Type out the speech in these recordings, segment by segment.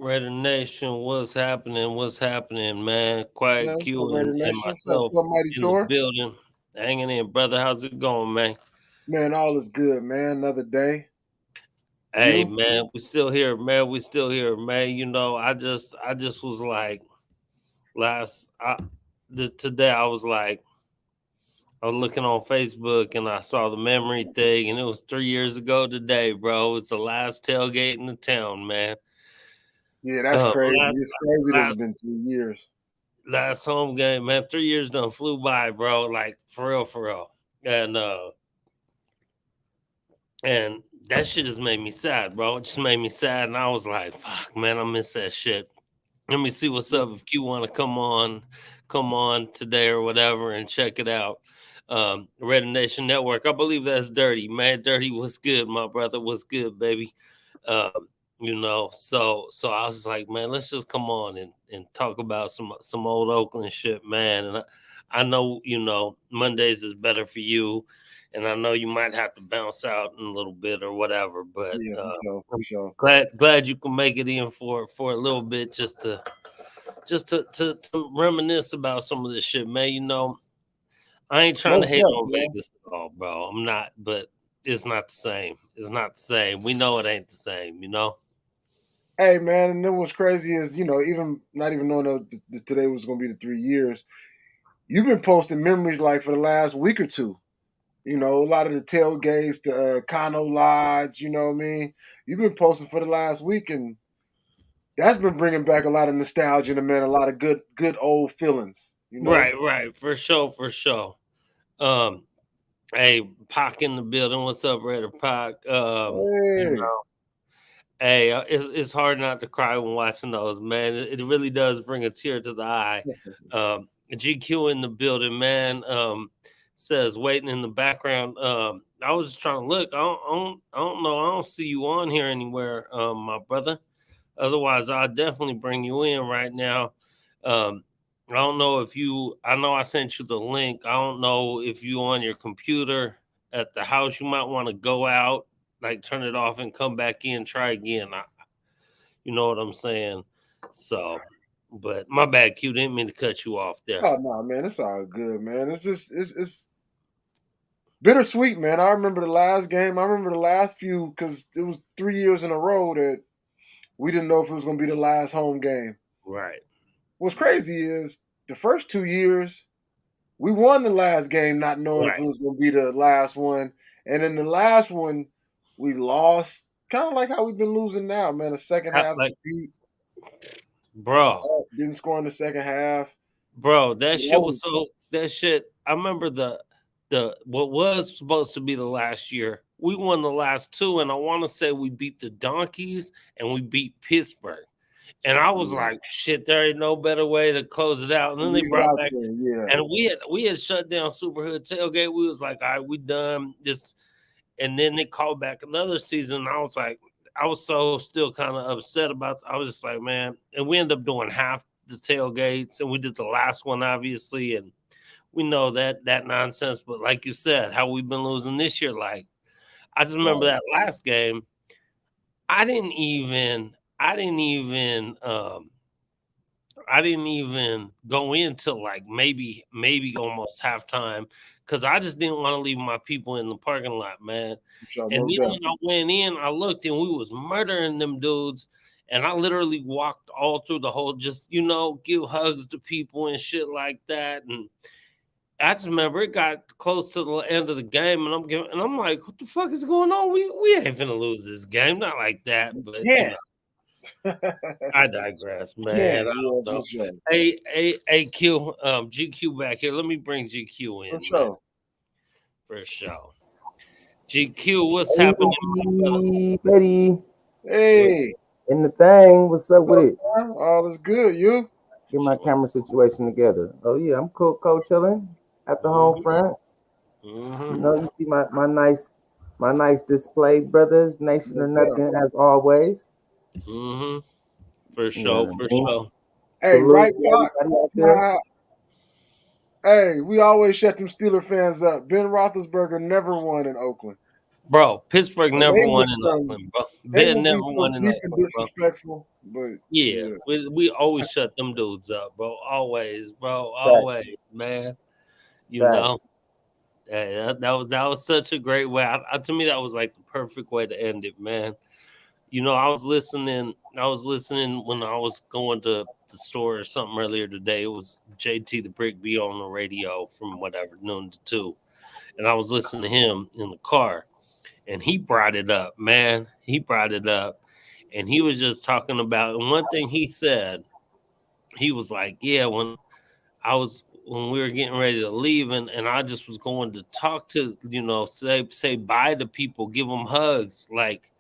Raider Nation, what's happening? What's happening, man? Man, Quiet what's up, Q Raider and Nation? What's up? myself What Mighty in the Thor? building, hanging in, brother. How's it going, man? Man, all is good, man. Another day. Hey, You? man, we still here, man. We still here, man. I just was like last, today. I was like, I was looking on Facebook and I saw the memory thing, and it was 3 years ago today, bro. It's the last tailgate in the town, man. Yeah, that's crazy. Last, It's crazy that it's last been 2 years. last home game, man. 3 years done flew by, bro. Like for real, for real. And and that shit just made me sad, bro. It just made me sad, and I was like, "Fuck, man, I miss that shit." Let me see what's Yeah, up if you want to come on today or whatever, and check it out. Red Nation Network. I believe that's Dirty, man. Dirty was good, my brother. Was good, baby. Um, so I was like, man, let's just come on and talk about some old Oakland shit, man. And I know Mondays is better for you, and I know you might have to bounce out in a little bit or whatever. But yeah, for sure, for I'm sure. glad you can make it in for a little bit just to reminisce about some of this shit, man. I ain't trying to Most hate definitely, on man. Vegas at all, bro. I'm not, but it's not the same. It's not the same. We know it ain't the same. Hey, man, and then what's crazy is, even not even knowing that today was going to be the 3 years, you've been posting memories like for the last week or two. A lot of the tailgates, the Kano Lodge, you know what I mean? You've been posting for the last week, and that's been bringing back a lot of nostalgia to man, a lot of good old feelings. Right, for sure, for sure. Um, hey, Pac in the building. What's up, Raider Pac? Hey, Hey, it's hard not to cry when watching those, man. It really does bring a tear to the eye. GQ in the building, man. Says waiting in the background. I was just trying to look. I don't know. I don't see you on here anywhere, my brother. Otherwise, I'll definitely bring you in right now. Um, I don't know if you. I know I sent you the link. I don't know if you on your computer at the house. You might want to go out, like turn it off, and come back in. Try again. You know what I'm saying? So, but my bad, Q. Didn't mean to cut you off there. oh no, man, it's all good, man. It's just it's bittersweet, man. I remember the last game. I remember the last few because it was 3 years in a row that we didn't know if it was going to be the last home game. Right. What's crazy is the first 2 years we won the last game, not knowing if it Right. was going to be the last one, and in the last one we lost. Kind of like how we've been losing now, man. The second half Like, defeat, bro, didn't score in the second half. bro, that That shit was was so. That shit. I remember the what was supposed to be the last year. We won the last two, and I want to say we beat the Donkeys and we beat Pittsburgh. And I was yeah. like, shit, there ain't no better way to close it out. And then they Leave it brought out back, there, yeah. and we had shut down Super Hood Tailgate. We was like, all right, we done this. And then they called back another season. I was like, I was so still kind of upset about. I was just like, man. And we ended up doing half the tailgates, and we did the last one, obviously, and we know that nonsense. But like you said, how we've been losing this year, like I just remember Right. that last game. I didn't even I didn't even go into like maybe almost halftime because I just didn't want to leave my people in the parking lot, man. So And most then when definitely. I went in, I looked and we was murdering them dudes. And I literally walked all through the whole, just give hugs to people and shit like that. And I just remember it got close to the end of the game, and I'm like, what the fuck is going on? We ain't finna lose this game, not like that. You But can't. I digress, man. Can't, I yeah, don't for know. sure. Q, GQ back here. Let me bring GQ For in, man, sure. for sure. GQ, what's happening, my brother? Hey, Betty, What- Hey, in the thing. What's up with it? all is good. You? Get my camera situation together. Oh yeah, I'm cool, cold chilling at the home Mhm, front. You mhm, know, you see my nice display, brothers. Nation or Most definitely. nothing, as always. mhm. For You know sure, what for I mean? sure. Hey, Salute right, to Doc? everybody out there. Nah, hey, we always shut them Steeler fans up. Ben Roethlisberger never won in Oakland. Bro, Pittsburgh The never won Bengals in come, Oakland, bro. they They will never be so won in deep and Oakland, bro. disrespectful, but Yeah, yeah, we always shut them dudes up, bro. Always, bro. Facts. Always, man. You know, Facts. hey, that was such a great way. To me, that was like the perfect way to end it, man. I was listening. I was listening when I was going to the store or something earlier today. It was JT the Brick B on the radio from whatever noon to 2, and I was listening to him in the car, and he brought it up, man. He brought it up, and he was just talking about. And one thing he said, he was like, "Yeah, when we were getting ready to leave, and I just was going to talk to say bye to people, give them hugs, like."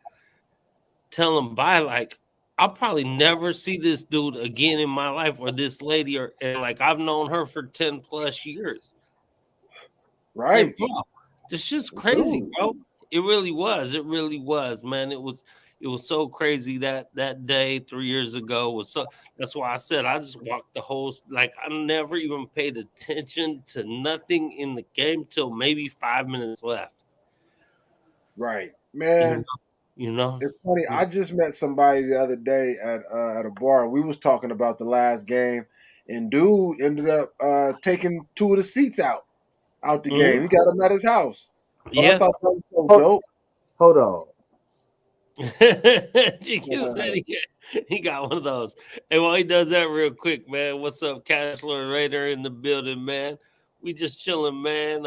Tell him bye. Like, I'll probably never see this dude again in my life or this lady, and like I've known her for 10 plus years. And right, bro, it's just crazy, dude. bro. It really was. It really was, man. It was so crazy that day 3 years ago was so. That's why I said I just walked the whole like I never even paid attention to nothing in the game till maybe 5 minutes left. Right, You know, man. you know. It's funny. I just met somebody the other day at a bar. We was talking about the last game, and dude ended up taking two of the seats out the Mhm. game. He got them at his house. But I Yeah. thought that was so Hold, dope. hold on. GQ said Yeah. he got one of those. And while he does that real quick, man, what's up, Cash Lord Raider in the building, man? We just chilling, man.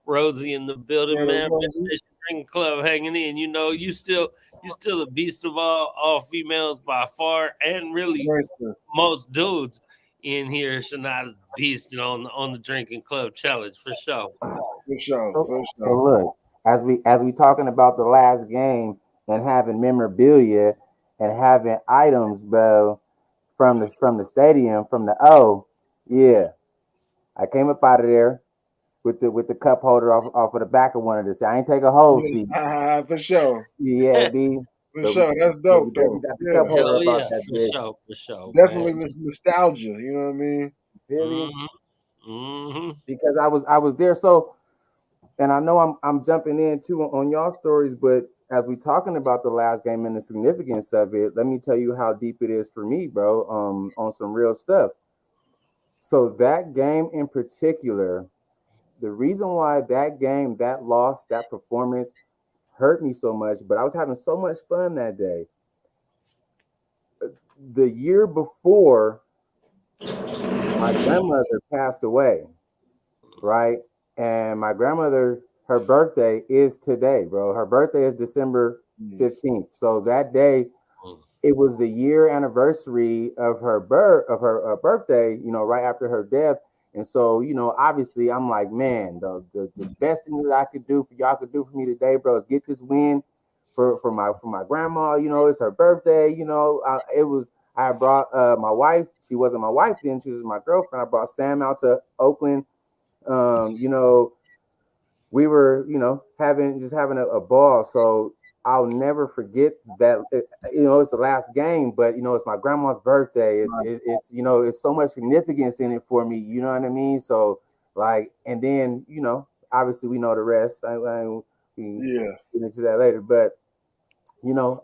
Rosie in the building, Yeah, man. Rosie. Reminisce Drinking Club hanging in. You still the beast of all females by far, and really Gangster. most dudes in here should not beast on the drinking club challenge for sure. For sure. So, For so sure. look, as we talking about the last game and having memorabilia and having items, bro, from the stadium, from the yeah, I came up out of there with the cup holder off of the back of one of the. I ain't take a whole seat. Yeah, for sure. Yeah, B. For But we, sure. That's but we dope, definitely though. got the cup Yeah. holder Hell about yeah, that for bitch. sure, for sure, man. Definitely this nostalgia. You know what I mean? Feel me? Hmm. Hmm. Because I was there. So, and I know I'm jumping in too on y'all stories, but as we talking about the last game and the significance of it, let me tell you how deep it is for me, bro. On some real stuff. So that game in particular, the reason why that game, that loss, that performance hurt me so much, but I was having so much fun that day. The year before, my grandmother passed away, right? And my grandmother, her birthday is today, bro. Her birthday is December Mm. 15th. So that day, it was the year anniversary of her birthday, right after her death. And so, obviously, I'm like, man, the best thing that I could do for y'all could do for me today, bro, is get this win for my grandma. It's her birthday. It was. I brought my wife. She wasn't my wife then; she was my girlfriend. I brought Sam out to Oakland. Um, you know, we were, having a ball. So I'll never forget that. It's the last game, but it's my grandma's birthday. It's so much significance in it for me. You know what I mean? So like, and then obviously we know the rest. We Yeah. get into that later, but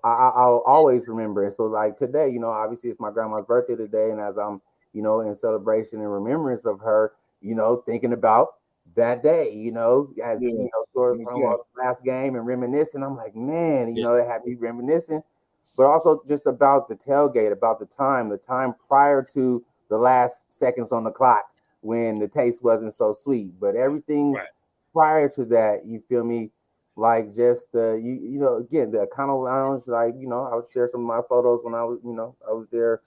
I'll always remember it. So like today, obviously it's my grandma's birthday today, and as I'm, in celebration and remembrance of her, thinking about that day, as Yeah. towards talking Okay. about the last game and reminiscing. I'm like, man, Yeah, it had me reminiscing, but also just about the tailgate, about the time prior to the last seconds on the clock when the taste wasn't so sweet, but everything right. prior to that, you feel me? Like just again the kind of lounge, like I would share some of my photos when I was there.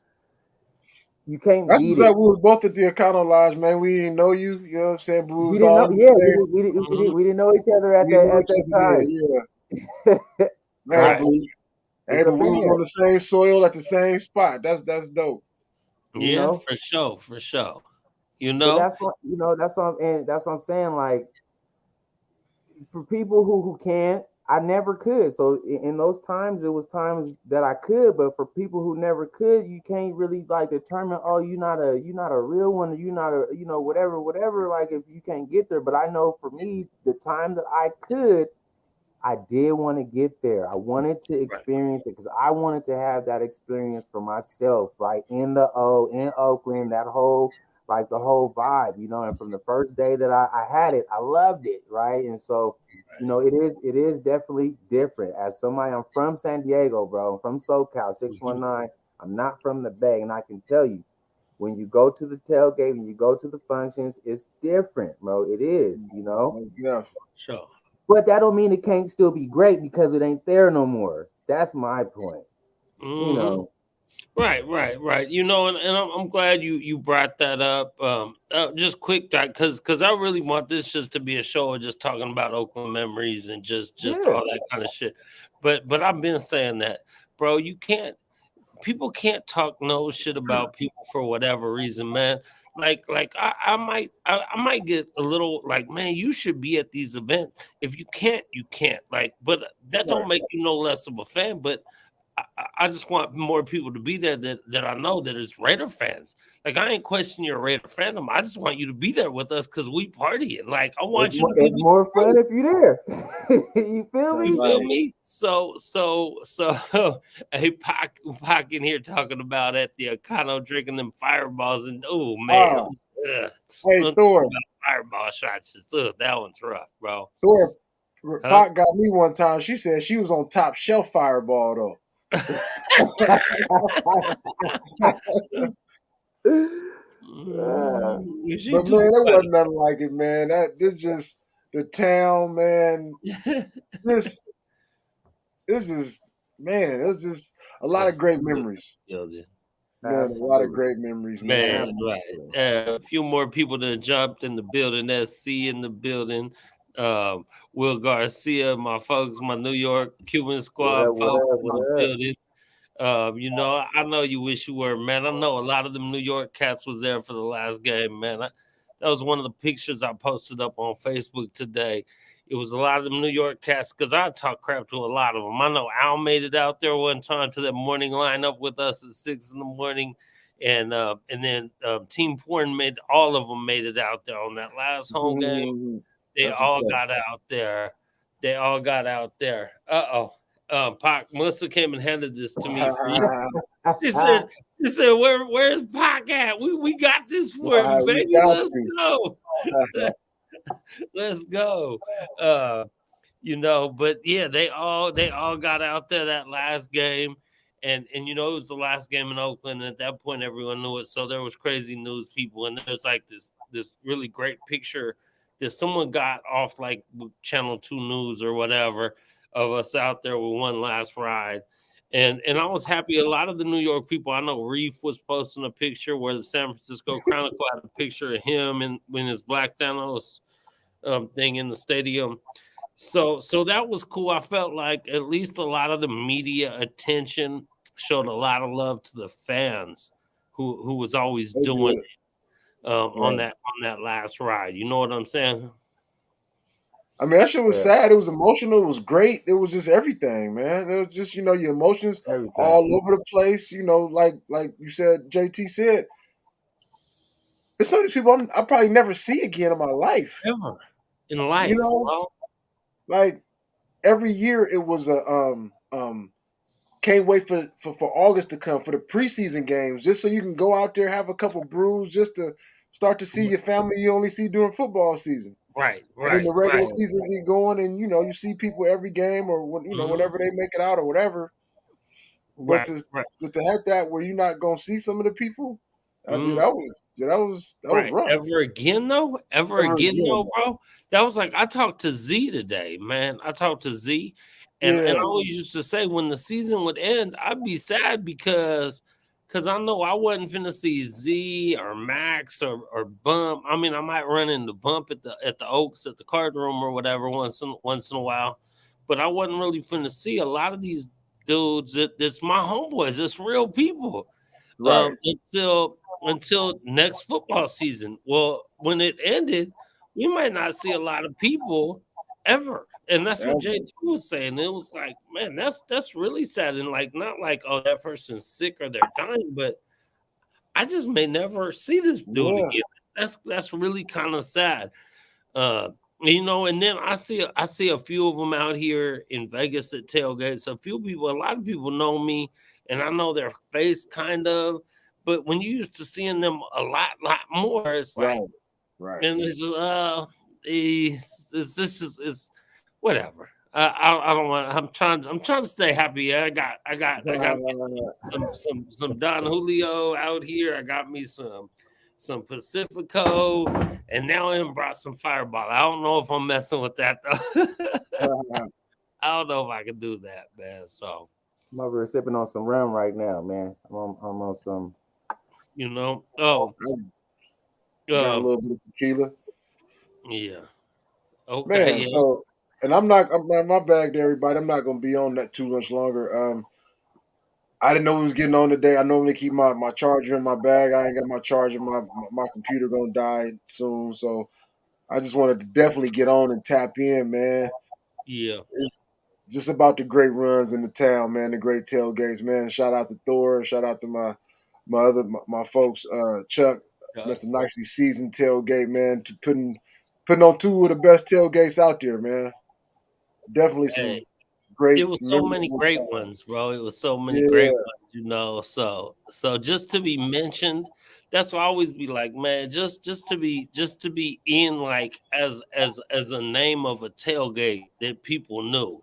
You can't That's beat what's it. up. We was both at the Econo Lodge, man. We didn't know you. You know what I'm saying? But we We was didn't all know, in the yeah, we same. didn't we didn't, we Mhm. didn't, we didn't know each other at We didn't that know at each that other then. Yeah. time. Hey, Right. but hey, It's but a we was on man, the same soil at the same spot. That's dope. you Yeah, know. for sure, for sure. You But know? that's what I'm saying. Like for people who can't, I never could. So in those times, it was times that I could, but for people who never could, you can't really like determine. Oh, you're not a real one. You're not a whatever. Like if you can't get there, but I know for me, the time that I could, I did want to get there. I wanted to Right. experience it because I wanted to have that experience for myself, right? In Oakland, that whole like the whole vibe, you know. And from the first day that I had it, I loved it, right? And so, you know, it is definitely different. As somebody, I'm from San Diego, bro. I'm from SoCal, 619. I'm not from the Bay, and I can tell you, when you go to the tailgate and you go to the functions, it's different, bro. It is, you know. Yeah. Sure. But that don't mean it can't still be great because it ain't there no more. That's my point. You Mm-hmm. know. Right. You know, and I'm glad you brought that up. Just quick, because I really want this just to be a show of just talking about Oakland memories and just Yeah. all that kind of shit. But I've been saying that, bro. You can't. People can't talk no shit about people for whatever reason, man. Like I might get a little like, man, you should be at these events. If you can't, you can't. Like, but that don't Right. make you no less of a fan. But I just want more people to be there that I know that is Raider fans. Like I ain't questioning your Raider fandom. I just want you to be there with us because we partying. Like I want you to be It's with more the fun if you're there. You feel you me? feel me? So, hey, Pac in here talking about at the Econo drinking them fireballs and oh man, Ah, hey don't talk Thor. about fireball shots. That one's rough, bro. Thor. Huh? Pot got me one time. She said she was on Top Shelf Fireball though. She But too man, there funny. wasn't nothing like it, man. That this just the town, man. This it's just man, it's just a lot of That's great good. memories. Building. Man, a lot of Absolutely. great memories, Man, man. that's right. Absolutely. A few more people that jumped in the building. SC in the building. Will Garcia, my folks, my New York Cuban What squad up? What folks up? in the What up? building. You know, I know you wish you were, man. I know a lot of them New York cats was there for the last game, man. That was one of the pictures I posted up on Facebook today. It was a lot of them New York cats because I talk crap to a lot of them. I know Al made it out there one time to that morning lineup with us at 6 in the morning, and then Team Porn made all of them made it out there on that last home game. They That's what's all got out there. They all got out there. Pac, Melissa came and handed this to me for you. up. She said, where's Pac at? We got this for you, We baby. got Let's to. go. Let's go. Uh, you know, but yeah, they all got out there that last game. And you know, it was the last game in Oakland, and at that point everyone knew it. So there was crazy news people, and there's like this really great picture that someone got off like Channel 2 News or whatever of us out there with one last ride. And I was happy. A lot of the New York people, I know Reef was posting a picture where the San Francisco Chronicle had a picture of him and when his Black Thanos thing in the stadium. So that was cool. I felt like at least a lot of the media attention showed a lot of love to the fans who was always They doing did. it Right. on that last ride. You know what I'm saying? I mean, that shit was Yeah. sad. It was emotional. It was great. It was just everything, man. It was just, your emotions Everything. all over the place. Like you said, JT said, it's some of these people I probably never see again in my life. Ever in You life, know, bro. like every year it was a can't wait for August to come for the preseason games, just so you can go out there, have a couple brews, just to start to see your family you only see during football season. Right, And then right, the regular right. season get going, and you see people every game or Mhm. whenever they make it out or whatever. But Right, right. to have that where you're not gonna see some of the people, I mean Mhm. that was Right. rough. Ever again though? Ever Ever again again, though, bro? That was like I talked to Z today, man. I talked to Z and I yeah, always used to say when the season would end, I'd be sad because I know I wasn't finna see Z or Max or Bump. I mean, I might run into Bump at the Oaks at the card room or whatever once in a while, but I wasn't really finna see a lot of these dudes that's my homeboys, it's real people. right. Until next football season. Well, when it ended, we might not see a lot of people ever. And that's what Ever. JT was saying. It was like, man, that's really sad. And like not like, oh, that person's sick or they're dying, but I just may never see this dude Yeah, again. That's really kind of sad. Uh And then I see a few of them out here in Vegas at tailgates. A lot of people know me, and I know their face kind of. But when you used to seeing them a lot more, it's like, Right, right. and it's just, it's this is it's whatever. I don't want. I'm trying to stay happy. Yeah, I got me some Don Julio out here. I got me some Pacifico, and now I brought some Fireball. I don't know if I'm messing with that though. I don't know if I can do that, man. So I'm over here sipping on some rum right now, man. I'm on some. Oh, Got a um, little bit of tequila. yeah. Okay, Man, yeah, so and my bag to everybody. I'm not gonna be on that too much longer. I didn't know we was getting on today. I normally keep my charger in my bag. I ain't got my charger. My computer gonna die soon, so I just wanted to definitely get on and tap in, man. yeah. It's just about the great runs in the town, man. The great tailgates, man. Shout out to Thor. Shout out to my folks, Chuck, Uh, Mr. Nicely Seasoned Tailgate, man. To putting on two of the best tailgates out there, man. Definitely some hey, it great was so many memorable great times. ones, bro. It was so many great Yeah, ones. So just to be mentioned, that's why I always be like, man, just to be in like as a name of a tailgate that people knew,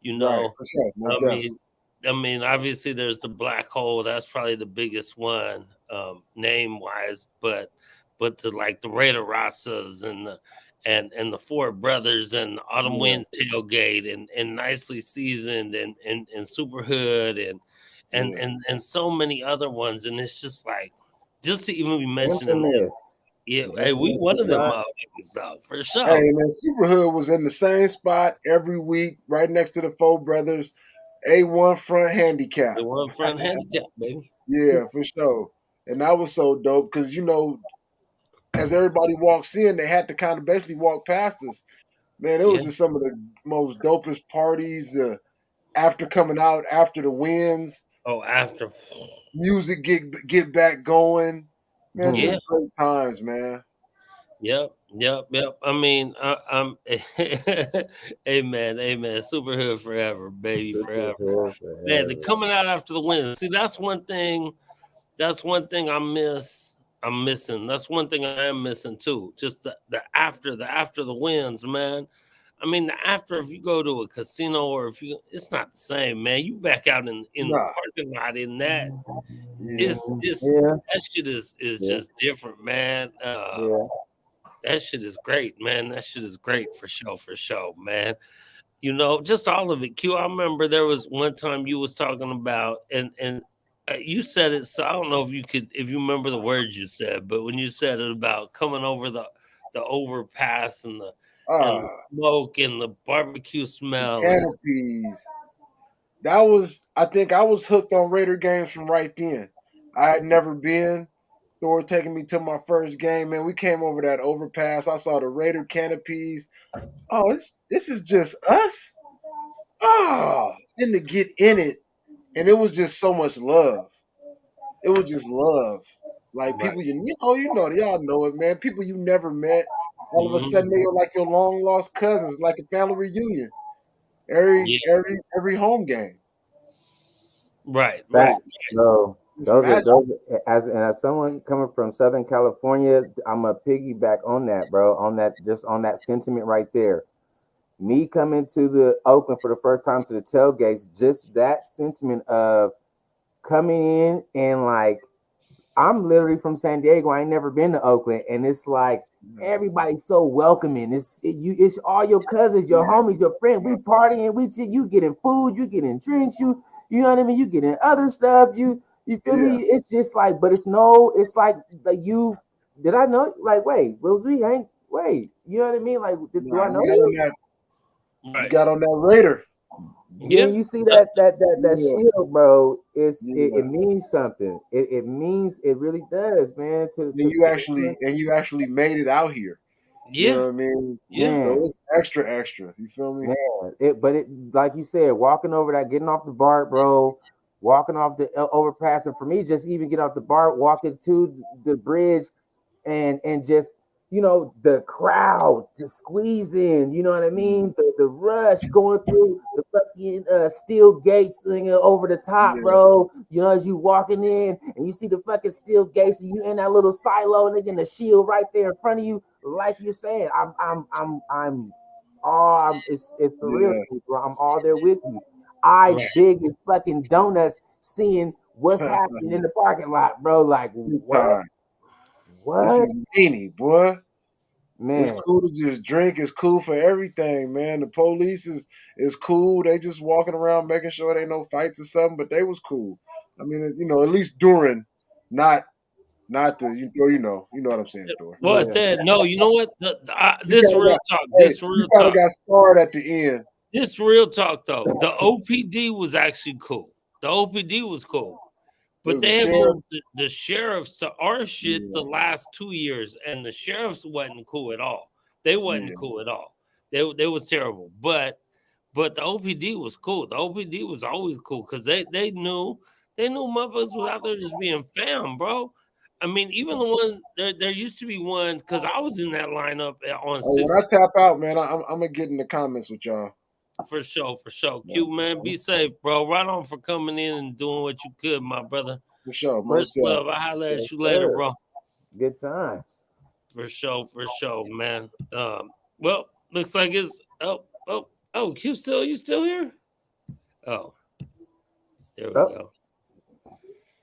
you right, know. for sure, I most definitely. mean, obviously there's the Black Hole. That's probably the biggest one, name wise. But the Raider Rasas and the Four Brothers and the Autumn Yeah, Wind Tailgate and Nicely Seasoned and Super Hood yeah. and so many other ones. And it's just like, just to even be mentioning this. Infamous. Yeah, The hey, we infamous one of them spot. motherfuckers though, for Hey sure. man, Superhood was in the same spot every week, right next to the Four Brothers, A1 front handicap. The one front handicap, baby. Yeah, for sure. And that was so dope because as everybody walks in, they had to kind of basically walk past us. Man, it was Yeah. just some of the most dopest parties. After coming out after the wins, Oh, after. music get back going. Man, Yeah. just great times, man. Yep. I mean, I'm amen, amen. Superhood forever, baby, Super forever. Hood Man, the forever. coming out after the win. See, that's one thing. That's one thing I miss. I'm missing. That's one thing I am missing too. Just the after the wins, man. I mean, the after if you go to a casino or if you, it's not the same, man. You back out in the Nah, parking lot in that. yeah, It's Yeah, that shit is yeah, just different, man. yeah. That shit is great, man. That shit is great for sure, man. Just all of it. Q, I remember there was one time you was talking about, and you said it. So I don't know if you remember the words you said, but when you said it about coming over the overpass and the ah, smoke and the barbecue the smell and canopies. That was, I think, I was hooked on Raider games from right then. I had never been. Thor taking me to my first game, man. We came over that overpass. I saw the Raider canopies. Oh, this is just us. Oh, and to get in it, and it was just so much love. It was just love. Like right. people y'all know it, man. People you never met. All of a Mhm. sudden they are like your long lost cousins, like a family reunion. Yeah. Every home game. Right. Facts, bro. It's Those are magic. those as someone coming from Southern California, I'm a piggyback on that, bro. On that sentiment right there. Me coming to the Oakland for the first time to the tailgates, just that sentiment of coming in and like I'm literally from San Diego. I ain't never been to Oakland, and it's like everybody's so welcoming. It's all your cousins, your homies, your friends. We partying, you getting food, you getting drinks, you know what I mean. You getting other stuff. You feel Yeah. me? It's just like, but it's like you. Did I know? Like, wait, was we hang? Wait, you know what I mean? Like, do Nah, I know you? you Right. got on that Raider. Then Yeah. you see Yep. that Yeah, shield, bro. It yeah. means something. It means it really does, man. And you actually made it out here. You know Yeah. what I mean? Yeah. So Man, it's extra, extra. You feel me? man. But like you said, walking over that, getting off the BART, bro, walking off the overpass, and for me, just even get off the BART, walking to the bridge, and just you know, the crowd, the squeezing, you know what I mean? The rush going through the fucking steel gates thing over the top, Yeah. bro. You know, as you walking in and you see the fucking steel gates and you in that little silo and they getting the shield right there in front of you, like you're saying, I'm all it's surreal Yeah. to me, bro. I'm all there with you. Eyes Right. big as fucking donuts, seeing what's happening in the parking lot, bro. Like Big what? time. This What? is meanie, boy. It's Man, cool to just drink. It's cool for everything, man. The police is cool. They just walking around making sure there ain't no fights or something, but they was cool. I mean, you know, at least during, not to you know what I'm saying, Thor. You know What what I'm saying. yeah. that? No, you know what? You This kind of real got, talk. hey, This you real kind of talk. got scarred at the end. This real talk though. The OPD was actually cool. The OPD was cool. It But was a they had sheriff. moved the sheriffs to our shit Yeah, the last 2 years, and the sheriffs wasn't cool at all. They yeah. wasn't cool at all. They was terrible. But the OPD was cool. The OPD was always cool because they knew motherfuckers was out there just being fam, bro. I mean, even the one there used to be one because I was in that lineup on Oh, when I 60 tap out, man, I'm gonna get in the comments with y'all. for sure, for sure. Yeah, Cute man, be safe, bro. Right on for coming in and doing what you could, my brother. for sure, Much most definitely. love. I holler at Yes, you later, sir. bro. Good times. For sure, man. Well, looks like it's Q still you still here? Oh, there we Oh, go.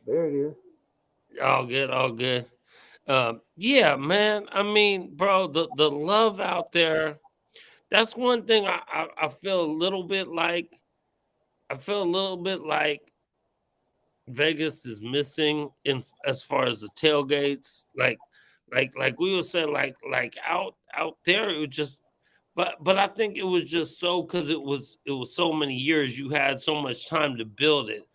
there it is. All good, all good. Yeah, man. I mean, bro, the love out there. That's one thing I feel a little bit like. I feel a little bit like Vegas is missing in as far as the tailgates. Like we were saying, like out there, it was just. But I think it was just so because it was so many years. You had so much time to build it,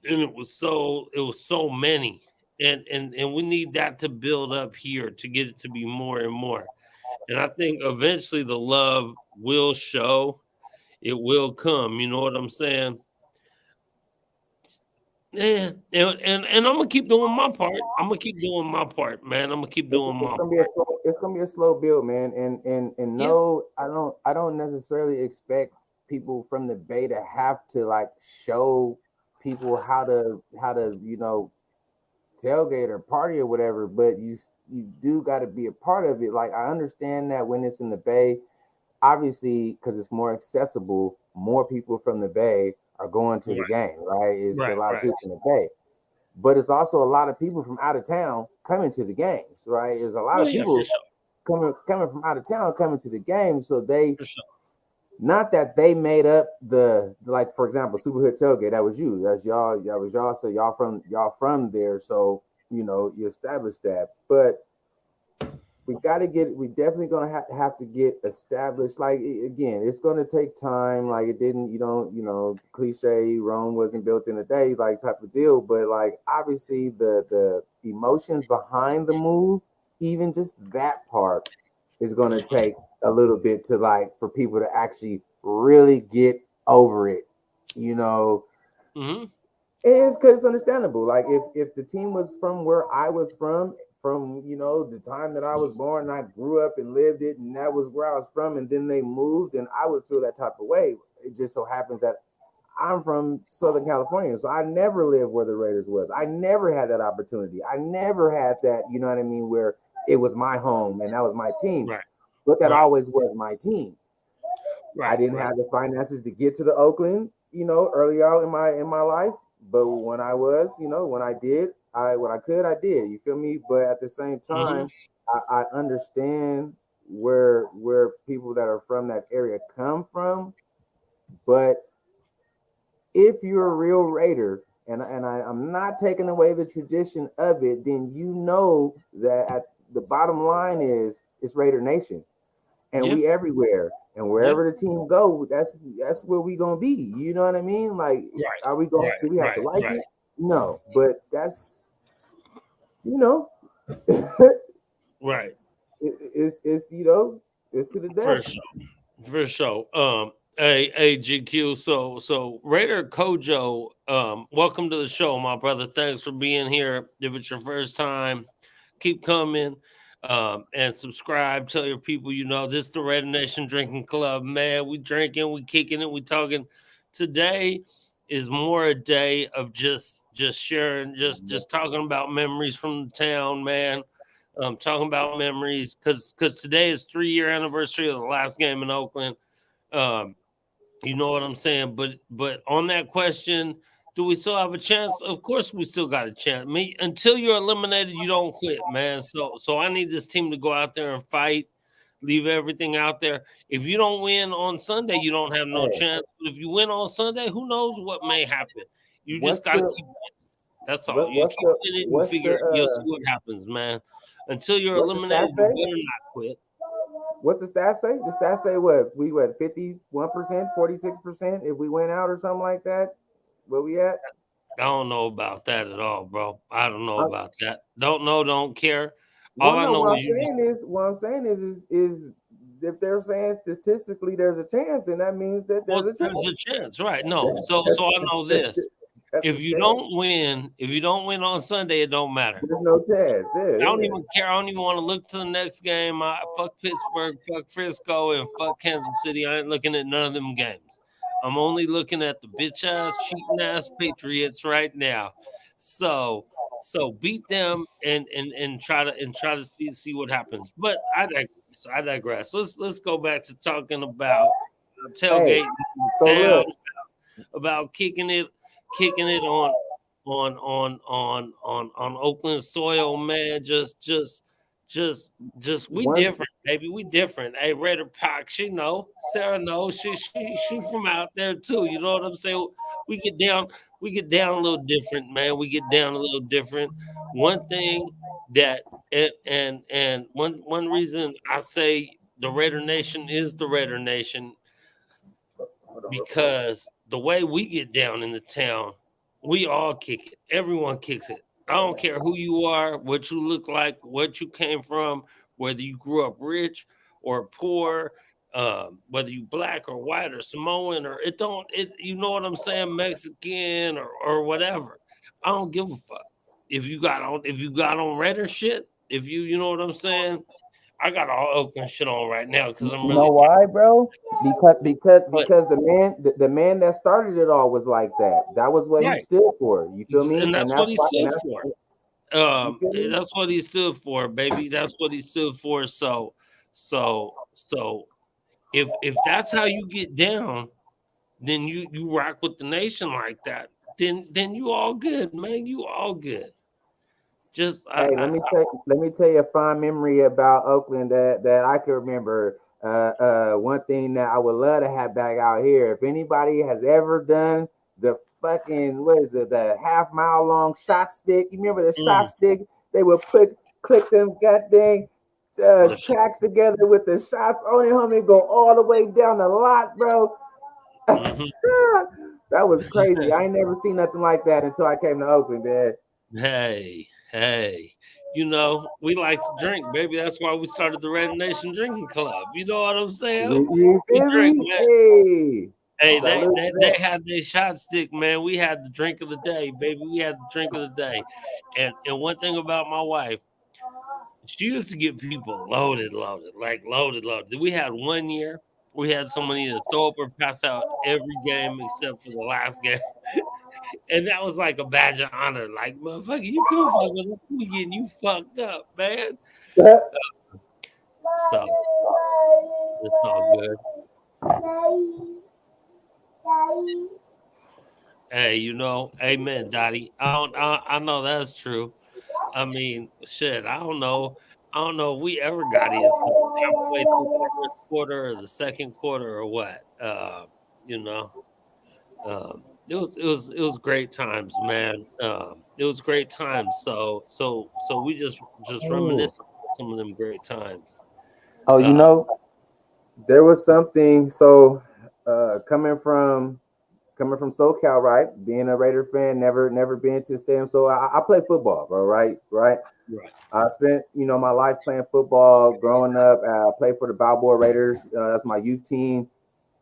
and it was so many, and we need that to build up here to get it to be more and more. And I think eventually the love will show. It will come. You know what I'm saying? Yeah, and I'm gonna keep doing my part. I'm gonna keep doing my part, man. I'm gonna keep It's, doing it's my gonna be a part. slow, it's gonna be a slow build, man. And Yeah, no, I don't necessarily expect people from the Bay to have to like show people how to tailgate or party or whatever. But you do got to be a part of it. Like I understand that when it's in the Bay, obviously because it's more accessible, more people from the Bay are going to the right, game, right? It's a right, lot of right. people in the Bay, but it's also a lot of people from out of town coming to the games, right? There's a lot Oh of yeah, for people sure, coming from out of town coming to the game, so they for sure. not that they made up the like for example Super Hood Tailgate, that was you, that's y'all, that was y'all, so y'all from there, so you established that, but we definitely gonna have to get established. Like again, it's gonna take time. Like it didn't, cliche Rome wasn't built in a day, like type of deal. But like obviously the emotions behind the move, even just that part, is gonna take a little bit to like for people to actually really get over it. You know, Hmm. it's because it's understandable. Like if the team was from where I was from the time that I was born, and I grew up and lived it, and that was where I was from, and then they moved, and I would feel that type of way. It just so happens that I'm from Southern California, so I never lived where the Raiders was. I never had that opportunity. I never had that, you know what I mean, where it was my home and that was my team. Right, But that right, always was my team. I right, didn't right. have the finances to get to the Oakland, early out in my life. But when I was, when I did, when I could, I did. You feel me? But at the same Hmm. time, I understand where people that are from that area come from. But if you're a real Raider, I'm not taking away the tradition of it, then you know that at the bottom line is it's Raider Nation, and Yeah, we everywhere, and yeah. wherever the team go, that's where we gonna be. You know what I mean? Like, Right, are we going? right, Do we have to right, like right, it? No, but that's you know, right. it's to the For death. sure, for sure. Hey, GQ. So Raider Kojo, welcome to the show, my brother. Thanks for being here. If it's your first time, keep coming. And subscribe. Tell your people, this the Red Nation Drinking Club, man. We drinking, we kicking it, we talking. Today is more a day of just sharing, just talking about memories from the town, man. Talking about memories because today is 3-year anniversary of the last game in Oakland. Um, you know what I'm saying? But on that question, do we still have a chance? Of course, we still got a chance. Me, until you're eliminated, you don't quit, man. So I need this team to go out there and fight, leave everything out there. If you don't win on Sunday, you don't have no Hey, chance. But if you win on Sunday, who knows what may happen? You just what's got to the keep. That's all. You what's keep the winning. You what's figure you'll see the what happens, man. Until you're what's the eliminated, stats you say? better not quit. What's the stats say? The stats say what? We what 51%, 46% if we went out or something like that. Where we at? I don't know about that at all, bro. I don't know Uh, about that. Don't know, don't care. All well, I no. know What is I'm you just saying is, is if they're saying statistically there's a chance, then that means that there's well, a there's a chance. chance, right? No, so That's, I know this. that's If a you chance. don't win on Sunday, it don't matter. There's no chance. I don't Yeah, even care. I don't even want to look to the next game. Fuck Pittsburgh, fuck Frisco, and fuck Kansas City. I ain't looking at none of them games. I'm only looking at the bitch ass, cheating ass Patriots right now. So beat them and try to see what happens. But I digress. I digress. Let's go back to talking about yeah. Hey, tailgating in so town, look, about kicking it on Oakland soil, man. Just we one different, baby. We different. Hey, Redder Pac, she know. Sarah knows. She from out there too. You know what I'm saying? We get down, we get down a little different, man. We get down a little different. One thing that and one reason I say the Raider Nation is the Raider Nation hold on real quick. because the way we get down in the town, we all kick it. Everyone kicks it. I don't care who you are, what you look like, what you came from, whether you grew up rich or poor, whether you black or white or Samoan or it don't it you know what I'm saying, Mexican or whatever. I don't give a fuck. If you got on red or shit, if you know what I'm saying, I got all Oakland shit on right now because I'm You know really why, bro? but Because the man that started it all was like that. That was what he right. stood for. You feel me? And And that's what that's he why. And stood that's for. you feel me? That's what he stood for, baby. That's what he stood for. So if that's how you get down, then you rock with the nation like that. Then you all good, man. You all good. Just Hey, let me tell you a fond memory about Oakland that I can remember. One thing that I would love to have back out here. If anybody has ever done the fucking what is it, the half-mile long shot stick? You remember the shot mm, stick? They would click them goddamn the tracks together with the shots on it, homie. Go all the way down the lot, bro. mhm. That was crazy. I ain't never seen nothing like that until I came to Oakland, man. Hey. We like to drink, baby. That's why we started the Red Nation Drinking Club. You know what I'm saying? You We feel drink, me? man. Hey, Hey, they, salute they to they that. had their shot stick, man. We had the drink of the day, baby. We had the drink of the day. And one thing about my wife, she used to get people loaded, like loaded. We had 1 year, we had someone either throw up or pass out every game except for the last game. And that was like a badge of honor. Like, motherfucker, you come fuck with us, we getting you fucked up, man. So it's all good. Hey, amen, Dottie. I know that's true. I mean, shit, I don't know if we ever got into halfway through the first quarter or the second quarter or what. You know, it was great times, man. It was great times. So we just Oh, reminisce about some of them great times. oh, you Uh, know, there was something. So, coming from SoCal, right? Being a Raider fan, never been to the stadium. So I play football, bro. Right. right. I spent my life playing football growing up. I played for the Balboa Raiders. That's my youth team.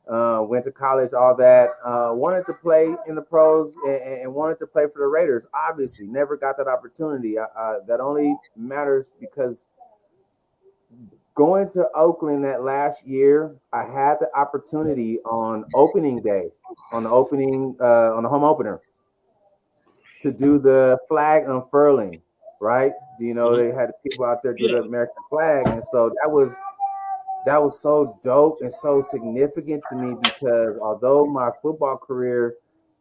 Went to college, all that. Wanted to play in the pros and wanted to play for the Raiders. Obviously, never got that opportunity. That only matters because going to Oakland that last year, I had the opportunity on opening day, on the home opener, to do the flag unfurling. Right? Do you know Mhm. they had people out there do Yeah. the American flag, and so that was so dope and so significant to me because although my football career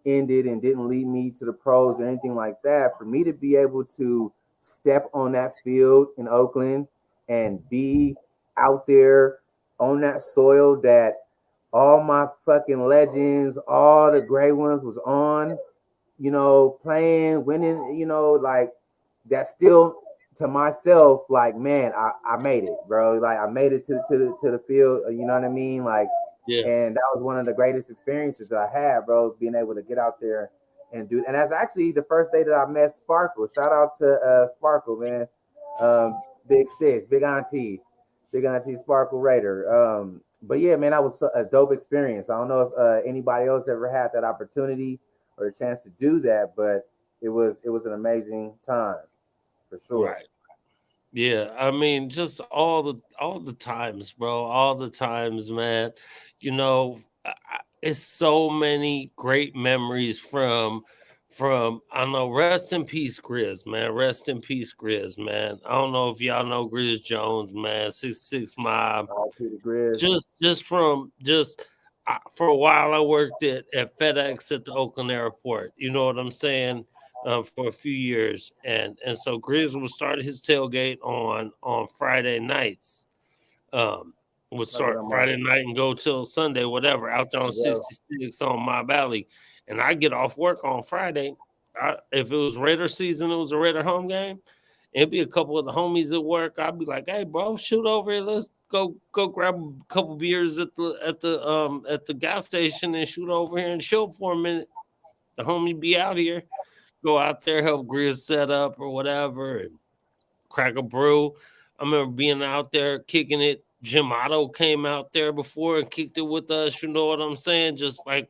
ended and didn't lead me to the pros or anything like that, for me to be able to step on that field in Oakland and be out there on that soil that all my fucking legends, all the great ones was on, playing, winning, like that still to myself, like, man, I made it, bro. Like I made it to the field, you know what I mean? Like, Yeah. and that was one of the greatest experiences that I had, bro, being able to get out there and do. And that's actually the first day that I met Sparkle. Shout out to Sparkle, man. Big sis, big auntie Sparkle Raider. But yeah, man, that was a dope experience. I don't know if anybody else ever had that opportunity or a chance to do that, but it was an amazing time for sure. Right. Yeah, I mean, just all the times, bro, all the times, man. It's so many great memories from I know. Rest in peace, Grizz, man. Rest in peace, Grizz, man. I don't know if y'all know Grizz Jones, man. 6 Mob. Peter Grizz. For a while, I worked at FedEx at the Oakland airport. You know what I'm saying? For a few years, and so Grizz would start his tailgate on Friday nights. Would Fuck with start them Friday all. night and go till Sunday, whatever, out there on Yeah. 66 on my valley. And I get off work on Friday. If it was Raider season, it was a Raider home game. It'd be a couple of the homies at work. I'd be like, "Hey, bro, shoot over here. Let's go grab a couple beers at the gas station and shoot over here and chill for a minute." The homie be out here, go out there, help Grizz set up or whatever, and crack a brew. I remember being out there kicking it. Jim Otto came out there before and kicked it with us. You know what I'm saying? Just like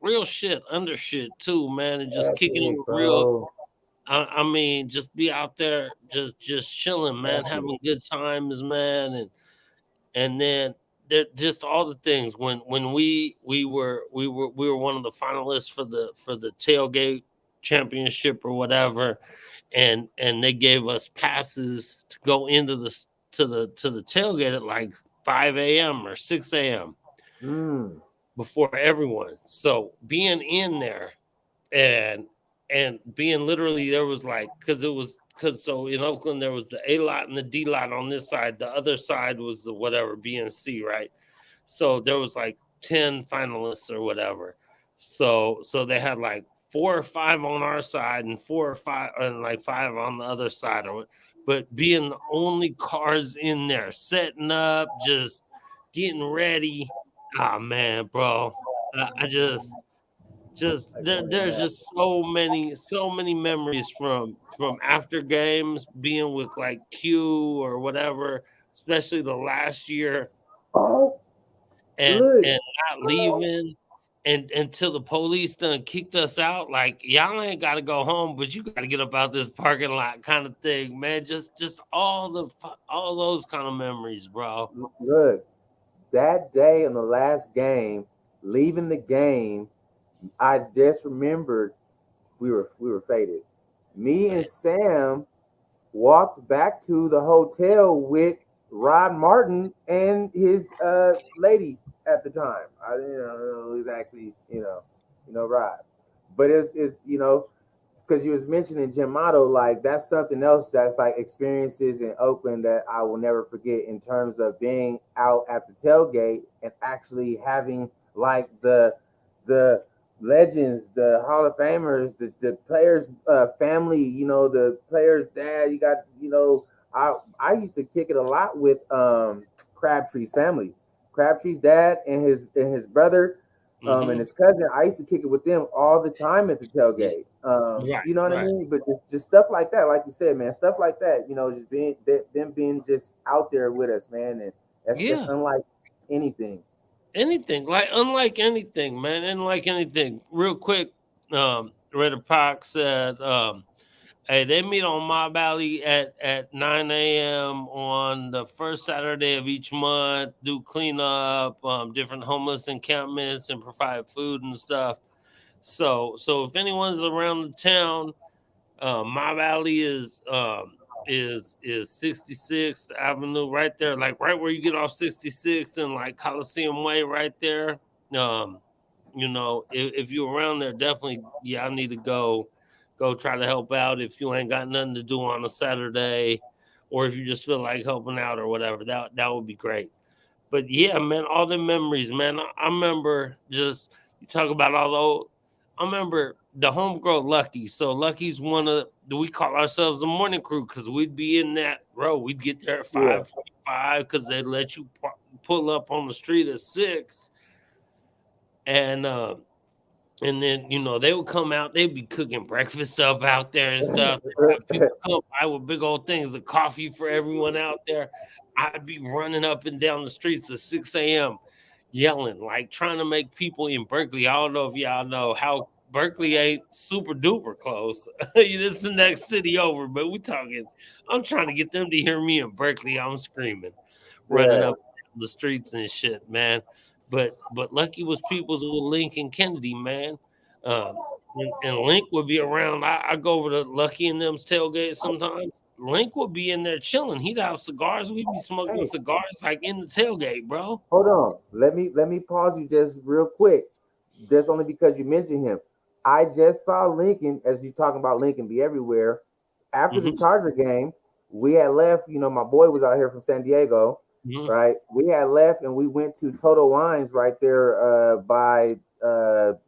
real shit, under shit too, man, and just kicking it Epic, with real. bro. I mean, just be out there, just chilling, man, Epic. having good times, man, and then there just all the things when we were one of the finalists for the tailgate championship or whatever, and they gave us passes to go into the tailgate at like 5 a.m. or 6 a.m. Mm. before everyone. So being in there and being literally there was like because so in Oakland there was the A lot and the D lot on this side. The other side was the whatever B and C, right? So there was like 10 finalists or whatever. So they had like 4 or 5 on our side and 4 or 5 and like 5 on the other side or but being the only cars in there setting up, just getting ready. Ah man, bro. I just there's just so many memories from after games being with like Q or whatever, especially the last year, Oh, and look. not leaving and until the police done kicked us out. Like y'all ain't got to go home, but you got to get up out this parking lot, kind of thing, man. Just all those kind of memories, bro. Look. That day in the last game, leaving the game, I just remembered we were faded. Me and Sam walked back to the hotel with Rod Martin and his lady at the time. I didn't know exactly, Rod, but it's because you was mentioning Jim Motto, like that's something else that's like experiences in Oakland that I will never forget in terms of being out at the tailgate and actually having like the legends, the Hall of Famers, the players' family, the players' dad. You got, I used to kick it a lot with Crabtree's family, Crabtree's dad and his brother, and Hmm. his cousin. I used to kick it with them all the time at the Yeah, tailgate. right, You know what I right. mean? But just stuff like that, like you said, man, stuff like that. Just being them being just out there with us, man, and that's Yeah. unlike anything. Anything, like unlike anything, man, unlike anything. Real quick, Raider Park said, Hey, they meet on My Valley at 9 a.m. on the first Saturday of each month. Do cleanup, different homeless encampments, and provide food and stuff. So if anyone's around the town, My Valley is 66th Avenue right there, like right where you get off 66 and like Coliseum Way right there. Um, if you're around there, definitely, yeah, I need to go try to help out if you ain't got nothing to do on a Saturday, or if you just feel like helping out or whatever. That would be great. But yeah, man, all the memories, man. I remember just you talk about all the old. I remember the homegirl Lucky. So Lucky's one of we call ourselves the morning crew because we'd be in that row. We'd get there at Yeah. 5:45 because they let you pull up on the street at 6, and then they would come out. They'd be cooking breakfast up out there and stuff. They'd have people come by with big old things of coffee for everyone out there. I'd be running up and down the streets at 6 a.m. yelling, like trying to make people in Berkeley. I don't know if y'all know how Berkeley ain't super duper close. It's the next city over, but we talking. I'm trying to get them to hear me in Berkeley. I'm screaming, running Yeah. up the streets and shit, man. But Lucky was people's with Link and Kennedy, man. And Link would be around. I go over to Lucky and them's tailgate sometimes. Link would be in there chilling. He'd have cigars. We'd be smoking Hey, cigars like in the tailgate, bro. hold on. Let me pause you just real quick. Just only because you mentioned him. I just saw Lincoln, as you talking about Lincoln be everywhere. After the Hmm. Charger game, we had left. My boy was out here from San Diego, Hmm. right? We had left and we went to Toto Wines right there by the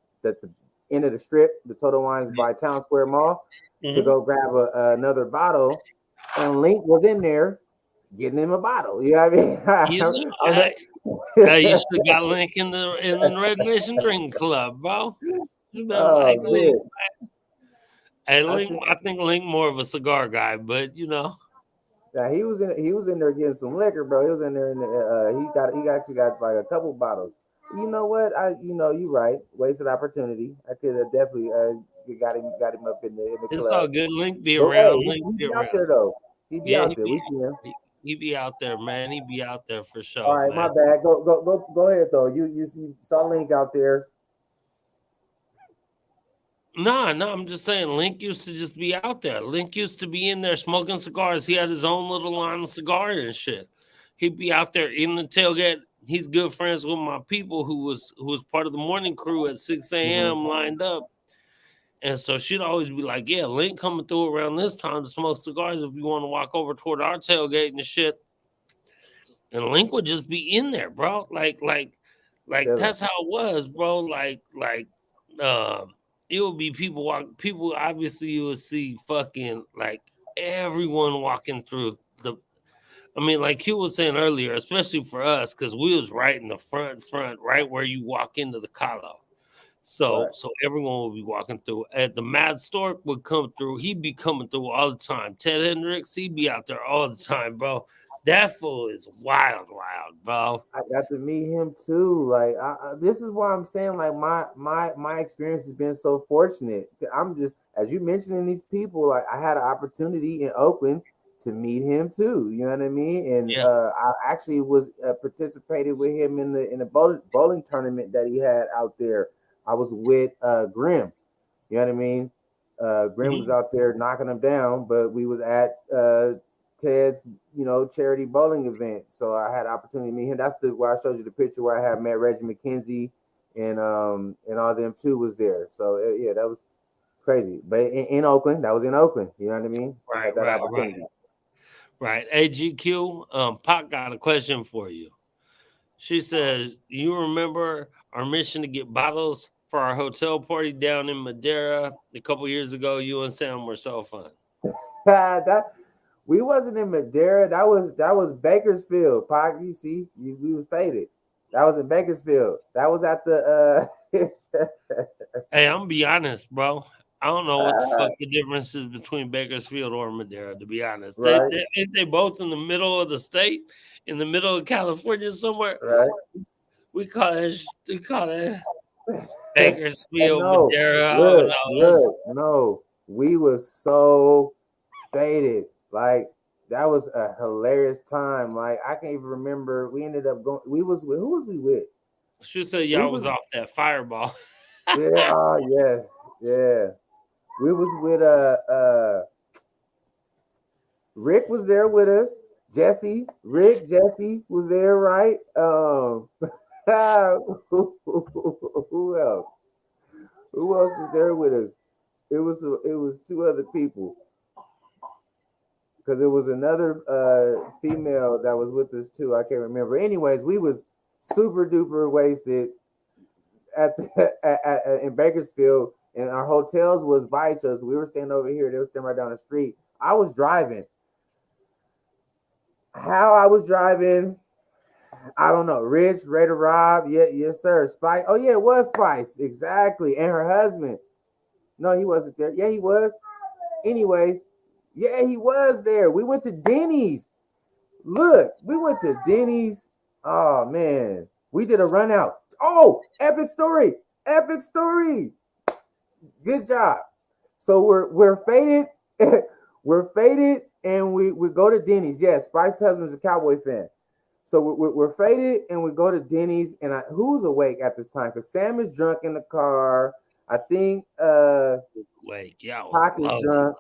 end of the strip, the Toto Wines by Town Square Mall, to Hmm. go grab another bottle. And Link was in there getting him a bottle. You know what I mean? You know, I'm you like, should have got Link in the Red Nation Drinking Club, bro. You been oh like Link. man. Hey, I Link. see. I think Link more of a cigar guy, but Yeah, he was in there getting some liquor, bro. He was in there and he actually got like a couple bottles. You know what? You right. Wasted opportunity. I could have definitely got him up in the it's club. all good. Link be But hey, around. he, Link he be be out around. there though. He be Yeah, out there. We see him. he be out there, man. He be out there for All sure, right, my man. bad. Go ahead though. You saw Link out there. No, no, I'm just saying Link used to just be out there. Link used to be in there smoking cigars. He had his own little line of cigar and shit. He'd be out there in the tailgate. He's good friends with my people who was part of the morning crew at 6 Hmm. a.m. lined up. And so she'd always be like, yeah, Link coming through around this time to smoke cigars if you want to walk over toward our tailgate and shit. And Link would just be in there, bro. Like Chilling. that's how it was, bro. Um, it would be people obviously you would see fucking like everyone walking through the I mean, like you was saying earlier, especially for us, because we was right in the front, right where you walk into the Calo. So Right. so everyone would be walking through. At the Mad Stork would come through. He'd be coming through all the time. Ted Hendricks, he'd be out there all the time, bro. That fool is wild, wild, bro. I got to meet him too. Like, this is why I'm saying, like, my experience has been so fortunate. I'm just, as you mentioning these people, like, I had an opportunity in Oakland to meet him too. You know what I mean? And Yeah. I actually was participated with him in a bowling tournament that he had out there. I was with Grim. You know what I mean? Grim was Mhm. out there knocking them down, but we was at Ted's, charity bowling event. So I had the opportunity to meet him. That's the where I showed you the picture where I had met Reggie McKenzie and all them too was there. So yeah, that was crazy. But in Oakland, that was in Oakland. You know what I mean? Right, Had that right, right, opportunity. right. AGQ, Pac got a question for you. She says, you remember our mission to get bottles for our hotel party down in Madeira a couple years ago? You and Sam were so fun. That we wasn't in Madeira. That was Bakersfield. Pac, you see, we was faded. That was in Bakersfield. That was at the Hey, I'm gonna be honest, bro. I don't know what the fuck the difference is between Bakersfield or Madeira. To be honest, right, ain't they both in the middle of the state, in the middle of California somewhere. right. We call it And Bakersfield, no, Madeira. I don't look, know. look, no. we was so faded. Like that was a hilarious time. Like I can't even remember. We ended up going. We was with who was we with? Should say We y'all was was off that fireball. yeah. Oh yes, yeah. We was with Rick was there with us. Jesse was there, right? Who else? Who else was there with us? It was two other people because there was another female that was with us too. I can't remember. Anyways, we was super duper wasted at, the, in Bakersfield, and our hotels was by each other. So we were staying over here. They were staying right down the street. I was driving. How I was driving, I don't know. Rich, Raider Rob, yeah, yes, sir. Spice. Oh yeah, it was Spice. Exactly. And her husband. No, he wasn't there. Yeah, he was. Anyways, yeah, he was there. We went to Denny's. Look, we went to Denny's. Oh man. We did a run out. Oh, epic story. Epic story. Good job. So we're faded. We're faded and we go to Denny's. Yes, Spice's husband's a Cowboy fan. So we're faded and we go to Denny's and who's awake at this time? Because Sam is drunk in the car. I think Wait, y'all was Pac is low. drunk.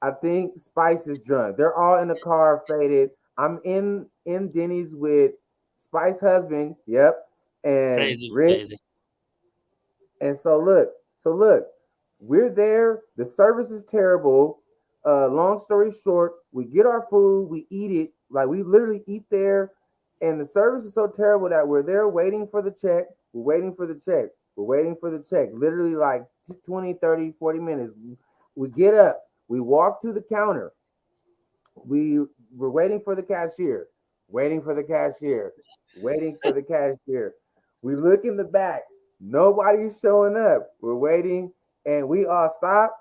I think Spice is drunk. They're all in the car faded. I'm in Denny's with Spice's husband. Yep. And Faded, Rick. faded. And so look, we're there. The service is terrible. Long story short, we get our food, we eat it, like we literally eat there, and the service is so terrible that we're there waiting for the check. We're waiting for the check. We're waiting for the check. Literally like 20, 30, 40 minutes. We get up, we walk to the counter. We're waiting for the cashier, waiting for the cashier, waiting for the cashier. We look in the back, nobody's showing up. We're waiting, and we all stop.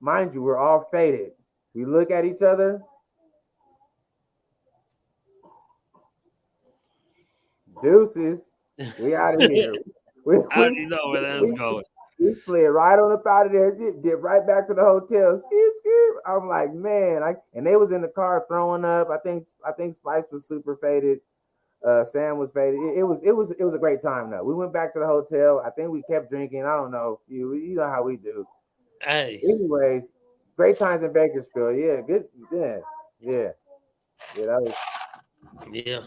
Mind you, we're all faded. We look at each other. Deuces. We out of here. We, I we, already know where that's we, going. we slid right on up out of there. Did right back to the hotel. Skip, skip. I'm like, man. And they was in the car throwing up. I think Spice was super faded. Sam was faded. It was a great time though. We went back to the hotel. I think we kept drinking. I don't know. You know how we do. Hey, Anyways, great times in Bakersfield. Yeah, good. Yeah. That was yeah,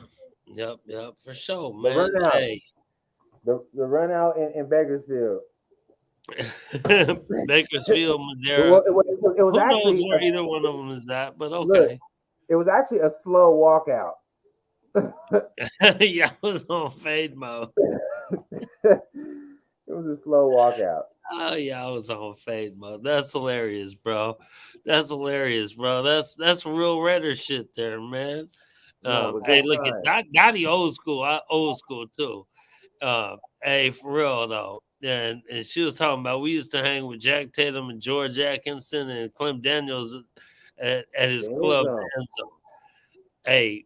yep, for sure, the man. run out. Hey, The run out in Bakersfield. Bakersfield, It Madeira. was, it was Who knows actually where either one of them is at? But look. okay. It was actually a slow walkout. Yeah, I was on fade mode. It was a slow walkout. Oh yeah, I was on fade mode. That's hilarious, bro. That's hilarious, bro. That's real redder shit there, man. No, but Hey, good look at time. Dottie old school. I old school too. Hey, for real though. And she was talking about we used to hang with Jack Tatum and George Atkinson and Clem Daniels at his The end club. zone. And so, hey,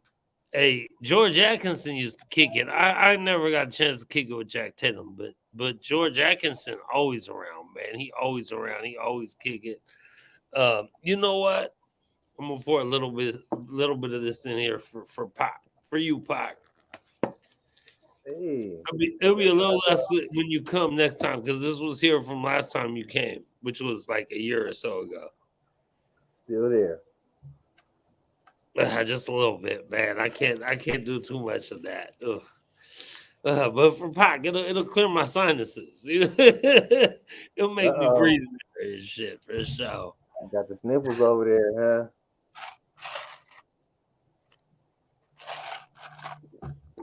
George Atkinson used to kick it. I never got a chance to kick it with Jack Tatum, but George Atkinson always around, man. He always around. He always kick it. You know what? I'm gonna pour a little bit of this in here for Pac, for you, Pac. Hey, It'll be a little less when you come next time because this was here from last time you came, which was like a year or so ago. still there. Just a little bit, man. I can't do too much of that. Ugh. But for Pac, it'll clear my sinuses. It'll Uh make me oh. breathe better and shit for sure. You got the sniffles over there,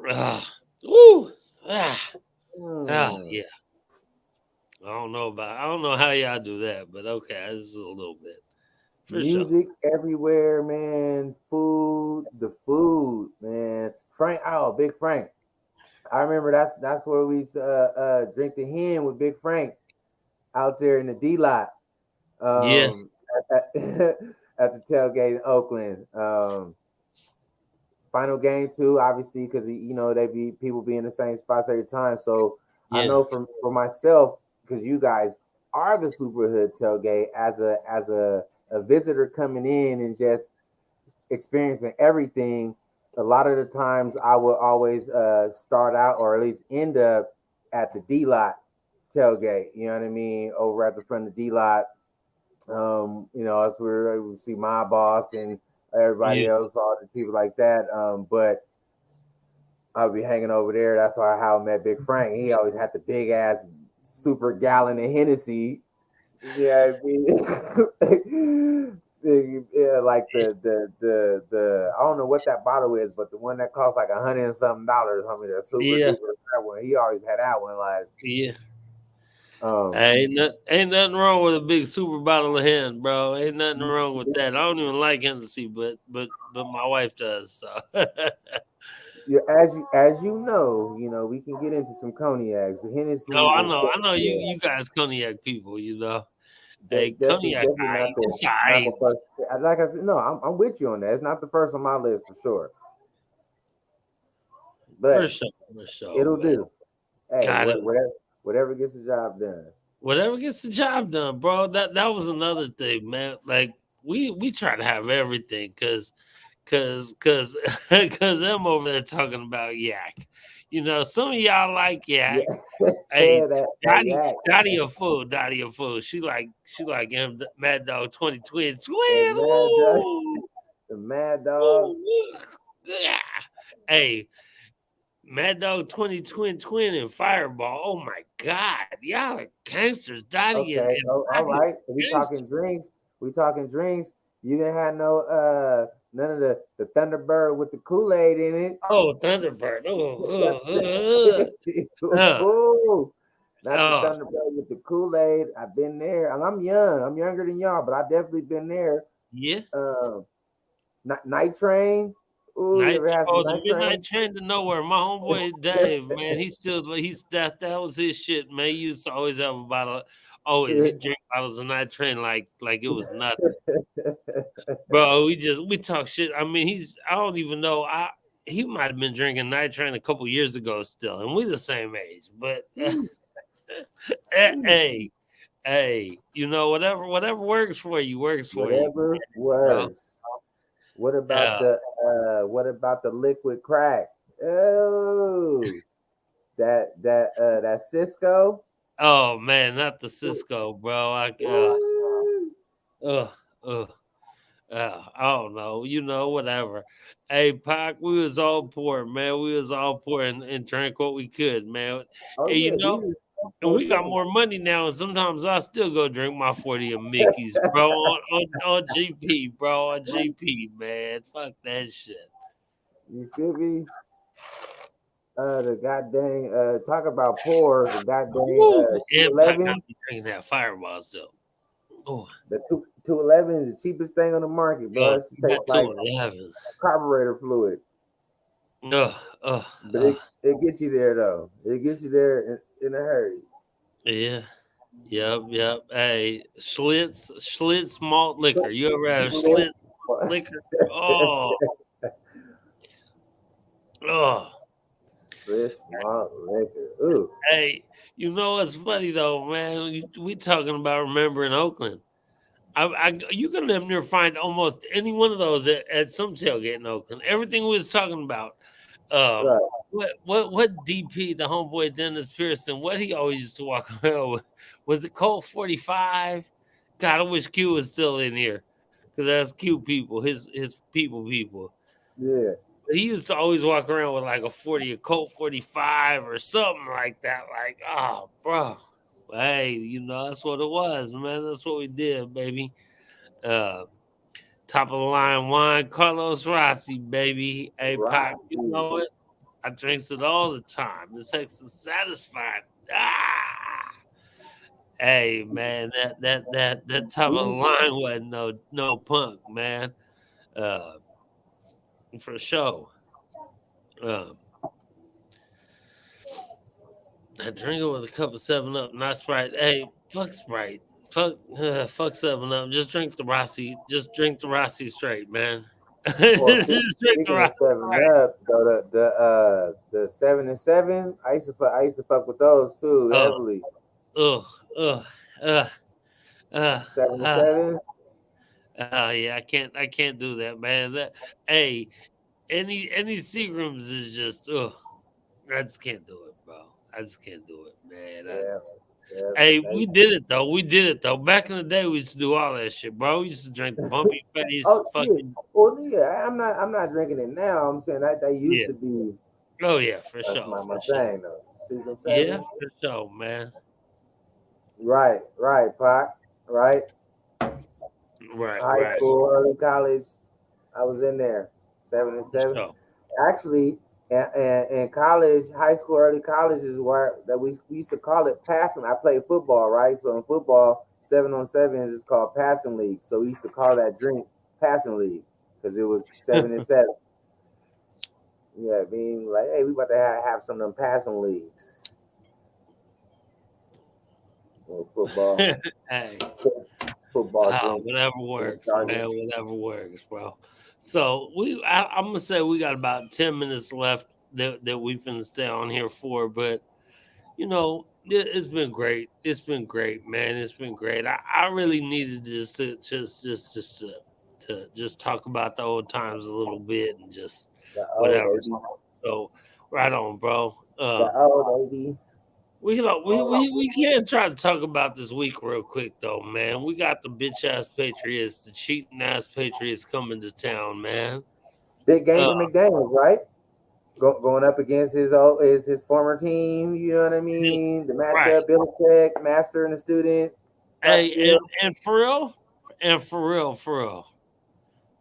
Ah, woo, ah, huh? yeah. I don't know how y'all do that, but okay, this is a little bit for sure. Music everywhere, man. Food, the food, man. Frank, oh, Big Frank. I remember that's where we used to drink the hen with Big Frank out there in the D lot. Yeah, At, at the tailgate in Oakland. Final game too, obviously, because they people be in the same spots every time. So I yeah. know for myself, because you guys are the super hood tailgate as a visitor coming in and just experiencing everything. A lot of the times I will always start out or at least end up at the D lot tailgate. You know what I mean? Over at the front of the D lot. That's where we see my boss and everybody Yeah. else, all the people like that. But I'll be hanging over there. That's how I met Big Frank. He always had the big ass super gallon of Hennessy. Yeah, I mean, yeah, like the I don't know what that bottle is, but the one that costs like $100 and something dollars. I mean, the super Yeah. duper that one. He always had that one. Like, Yeah. um, Ain't nothing wrong with a big super bottle of hen, bro. Ain't nothing wrong with that. I don't even like Hennessy, but my wife does. So yeah, as you know, we can get into some cognacs. But Hennessy no, is I know you yeah, you guys cognac people. Hey, cognac, definitely not the it's not alright. the first. Like I said, no, I'm with you on that. It's not the first on my list for sure, For but sure, for sure, it'll man. do. Hey, Got it. whatever gets the job done. Whatever gets the job done, bro. That was another thing, man. Like we try to have everything, cause cause them over there talking about yak. Some of y'all like yak. Yeah, Hey, that Dottie, yak. Dottie a fool, Dottie a fool. She like him, Mad Dog 2020. Hey, Twin, Mad Dog, ooh, the Mad Dog. ooh, yeah. Hey, Mad Dog 2020 and Fireball. Oh my God, y'all are gangsters, Dottie Okay, and oh, all Dottie right. We gangsters. talking drinks. We talking drinks. You didn't have no none of the Thunderbird with the Kool-Aid in Oh, Thunderbird. Oh, it. Ooh, not the oh, Thunderbird with the Kool-Aid. I've been there, and I'm young. I'm younger than y'all, but I definitely been there. yeah. Um, Night Train. Ooh, you Night ever had some the Night Train? midnight train to nowhere. My homeboy Dave, man, he's that was his shit, man. He used to always have a bottle. Always he drink bottles of night train like it was nothing. Bro, we talk shit. I mean, I don't even know. He might have been drinking night train a couple years ago still, and we the same age. But Sheesh, sheesh. hey, whatever works for you works for you, Whatever bro. works. What about Yeah. the liquid crack? Oh, that Cisco. Oh man, not the Cisco, bro. Ooh. Ugh, ugh. I don't know, whatever. Hey, Pac, we was all poor, man. We was all poor and drank what we could, man. Oh Hey, yeah, these are so and poor we got drinks. more money now, and sometimes I still go drink my 40 of Mickey's, bro, on GP, bro, on GP, man. Fuck that shit. You feel me? The goddamn talk about poor. The goddamn Woo! two And Pac got eleven. me drinking that Fireball still. Oh, The 211 is the cheapest thing on the market, bro. yo, It that tastes like 211. carburetor fluid, Ugh, ugh, but ugh. it gets you there though. It gets you there in a hurry. Yeah. Yep. Hey, Schlitz malt liquor. So, You ever have Schlitz liquor? Oh, oh. Swiss malt liquor. Ooh. Hey, what's funny though, man? We talking about remembering Oakland. You can damn near find almost any one of those at some tailgate in Oakland. Everything we was talking about. Um, Right. what DP the homeboy Dennis Pearson? What he always used to walk around with? Was it Colt 45? God, I wish Q was still in here because that's Q people, his people. Yeah. But he used to always walk around with like a Colt 45 or something like that. Like, oh, bro. Hey, that's what it was, man. That's what we did, baby. Uh, Top of the line wine, Carlos Rossi, baby. Hey, Pac, you Right. know it. I drinks it all the time. This hex is satisfied. Ah, hey man, that top of the Easy. line wasn't no punk, man. Uh, for sure. Um, I drink it with a cup of 7 Up, not Sprite. Hey, fuck Sprite. Fuck 7 Up. Just drink the Rossi. Just drink the Rossi straight, man. Well, Just drink the speaking of Rossi 7 Up, though the 7 and 7, I used to fuck with those too straight. heavily. Ugh, ugh. Uh, uh, 7 and uh, 7. yeah, I can't do that, man. Hey, any Seagrams is just, I just can't do it, bro. I just can't do it, man. Yeah, yeah. Hey, we Nice. did it though. We did it though. Back in the day, we used to do all that shit, bro. We used to drink the bumpy face, Oh shit. fucking Well, yeah, I'm not drinking it now. I'm saying that used yeah. to be Oh yeah, for my, sure, my for sure. thing though. 6 and 7. Yeah, for sure, man. Right, Pot. Right. Right, High right, school, early college. I was in there. seven and for seven. sure. Actually, in college, high school, early college is where that we used to call it passing. I played football, right? So in football, 7-on-7 is called passing league. So we used to call that drink passing league because it was 7 and 7. Yeah, being like, hey, we about to have some of them passing leagues. Football, Hey, football drink. whatever And works, started. man. Whatever works, bro. So I'm gonna say we got about 10 minutes left that we finna stay on here for, but it's been great. It's been great, man. It's been great. I really needed to just talk about the old times a little bit and just The O, whatever. baby. So right on, bro. The O, baby. We can try to talk about this week real quick though, man. We got the bitch ass Patriots, the cheating ass Patriots coming to town, man. Big game Uh, for McDaniels, right? Going up against his former team. You know what I this mean? The right. matchup, Belichick, master and the student. Hey, You know, and for real,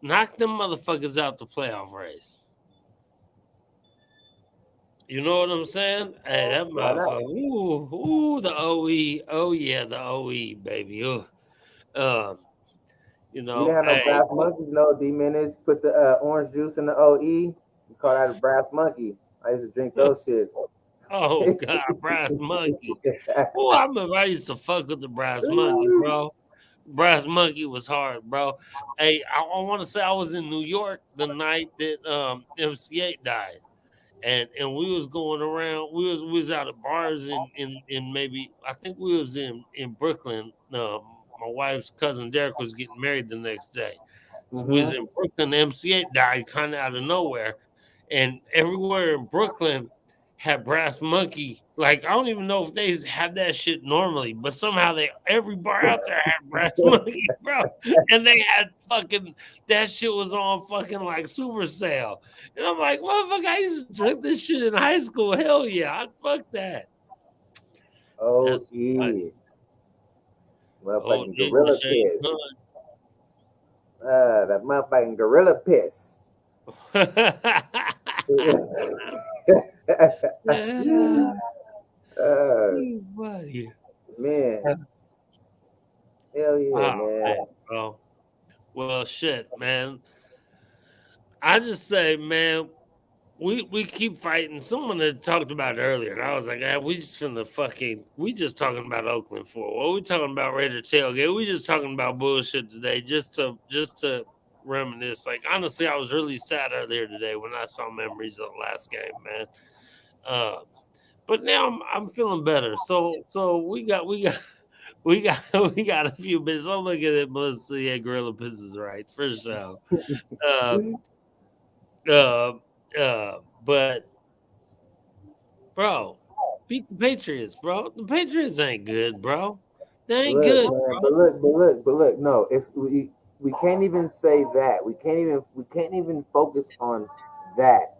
knock them motherfuckers out the playoff race. You know what I'm saying? Hey, that why not? motherfucker. The OE. Oh yeah, the OE, baby. Um, We didn't have no hey, brass monkeys. No D-Menace put the orange juice in the OE. We call that a brass monkey. I used to drink those shits. oh god, brass monkey. Oh, I remember I used to fuck with the brass monkey, bro. Brass monkey was hard, bro. Hey, I want to say I was in New York the night that MC8 died. And we was going around. We was out at bars in maybe I think we was in Brooklyn. My wife's cousin Derek was getting married the next day, so we was Mm-hmm. in Brooklyn. MC8 died kind of out of nowhere, and everywhere in Brooklyn had Brass Monkey. Like I don't even know if they had that shit normally, but somehow every bar out there had Brass Monkey, bro. And they had fucking that shit was on fucking like super sale. And I'm like, motherfucker, I used to drink this shit in high school. Hell yeah, I'd fuck that. That's funny. OE. Old Motherfucking Ninja gorilla Shane piss. That motherfucking gorilla piss. Yeah. uh, Buddy. man. Hell yeah, Oh, man. man, bro. Well, shit, man. I just say, man, we keep fighting. Someone had talked about it earlier, and I was like, we just talking about Oakland for what we talking about Raider tailgate. We just talking about bullshit today, just to reminisce. Like honestly, I was really sad earlier today when I saw memories of the last game, man. Uh, but now I'm feeling better. So we got we got a few minutes. I'm looking at Melissa. Yeah, Gorilla Piss is right for sure. Uh, uh, but bro, beat the Patriots, bro. The Patriots ain't good, bro. They ain't Look, good, man, bro. but look. No, we can't even say that. We can't even focus on that.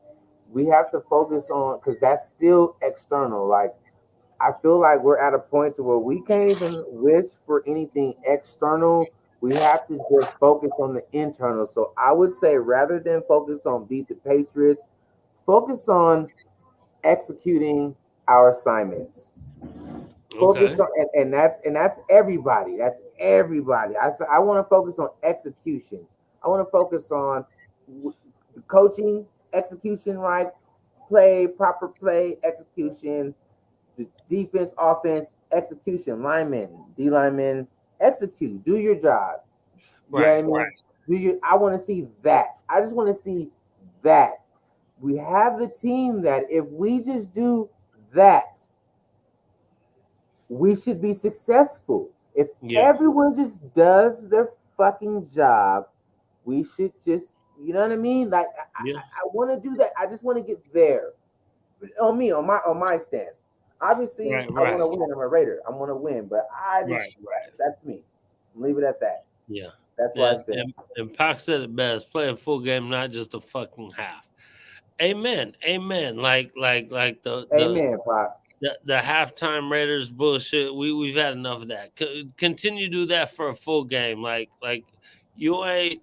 We have to focus on because that's still external. Like I feel like we're at a point to where we can't even wish for anything external. We have to just focus on the internal. So I would say rather than focus on beat the Patriots, focus on executing our assignments. Focus Okay, on and that's everybody. That's everybody. I want to focus on execution. I want to focus on the coaching execution, right? Proper play execution, the defense, offense, execution, linemen, D linemen, execute, do your job. You know what right, I mean? I want to see that. I just want to see that. We have the team that if we just do that, we should be successful. If Yeah. everyone just does their fucking job, we should just, you know what I mean? Like Yeah. I want to do that. I just want to get there. On me, on my stance. Obviously, Right. I want to Right. win. I'm a Raider. I want to win, but I Right. just Right. that's me. Leave it at that. Yeah. That's where I And stand. and and Pac said it best: play a full game, not just a fucking half. Amen. Amen. Like Amen, Pop. the halftime Raiders bullshit. We've had enough of that. Continue to do that for a full game. Like you ain't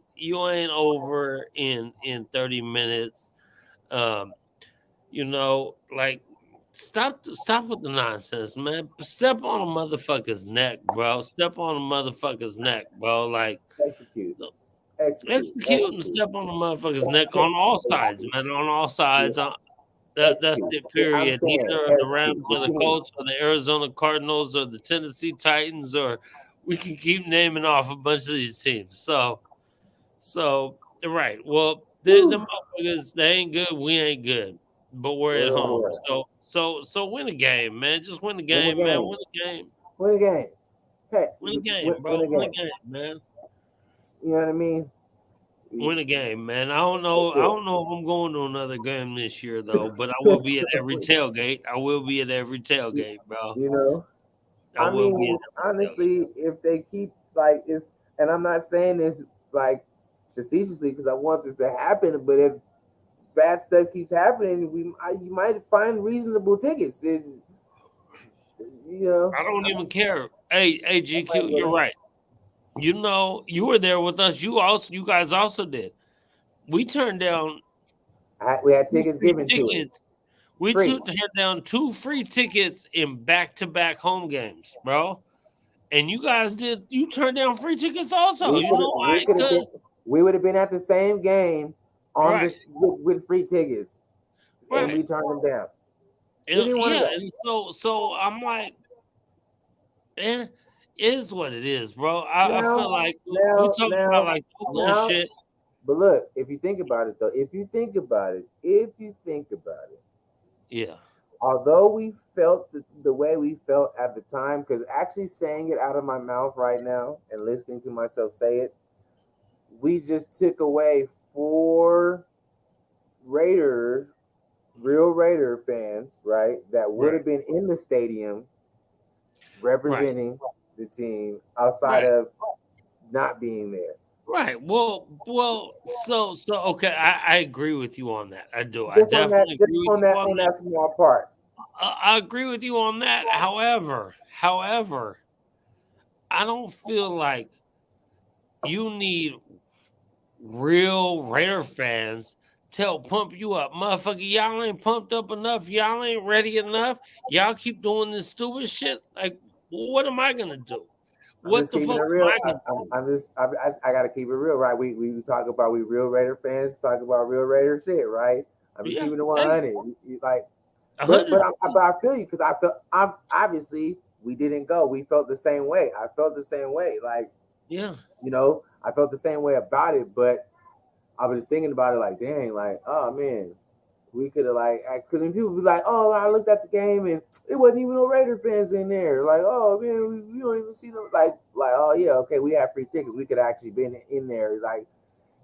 over in 30 minutes. Um, like stop with the nonsense, man. Step on a motherfucker's neck, bro. Step on a motherfucker's neck, bro. Like Execute. Execute. execute and Execute. step on a motherfucker's neck on all sides, man. On all sides. That's Execute. it. I'm Period. saying Either the Rams execute. or What the you mean? Colts or the Arizona Cardinals or the Tennessee Titans, or we can keep naming off a bunch of these teams. So right. Well, the Whew. motherfuckers, they ain't good. We ain't good, but we're at Word, home. word. So win a game, man. Just win the Win the game, man. game. Win the game. Win the game. Hey, Win the win, game, win bro. the Win the game. game, man. You know what I mean? Win a game, man. I don't know. That's I it. don't know if I'm going to another game this year though, but I will be at every tailgate. I will be at every tailgate, bro. You know. I I will be mean, at every tailgate. honestly, if they keep like it's, and I'm not saying this like facetiously because I want this to happen, but if bad stuff keeps happening, you might find reasonable tickets. And you know, I don't even care. Hey, I might GQ, you're go. right. You were there with us. You guys also did. We turned down We had two tickets free given to us tickets. We free. took turned down two free tickets in back-to-back home games, bro. And you guys did. You turned down free tickets also. You know We why? could have been Cause we would have been at the same game on right, this with free tickets, and right, we turned them down. We didn't want to yeah. go. And so I'm like, eh, it is what it is, bro. I Now, feel like we now, talking about now, like Oakland now. shit. But look, if you think about it, though, if you think about it, Yeah, although we felt the way we felt at the time, because actually saying it out of my mouth right now and listening to myself say it, we just took away four Raiders, real Raider fans, right, that would right, have been in the stadium right, representing the team outside right. of not being there. Right. Well. So okay. I agree with you on that. I do. I Just on that, definitely just agree with you on on that. that small part. I agree with you on that. However, I don't feel like you need real Raider fans to help pump you up, motherfucker. Y'all ain't pumped up enough. Y'all ain't ready enough. Y'all keep doing this stupid shit. Like, what am I gonna do? I'm What just the keeping it fuck am real. I gonna do? I gotta keep it real, right? We talk about we real Raider fans, talk about real Raider shit, right? I'm just Yeah. keeping it Hey, 100. Like, a but hundred. I feel you because I felt I'm obviously we didn't go. We felt the same way. I felt the same way. Like, Yeah. I felt the same way about it. But I was thinking about it, like, dang, like, oh man, we could have like, because then people be like, oh, I looked at the game and it wasn't even no Raider fans in there. Like, oh man, we don't even see them. Like, oh yeah, okay, we have free tickets. We could actually been in there. Like,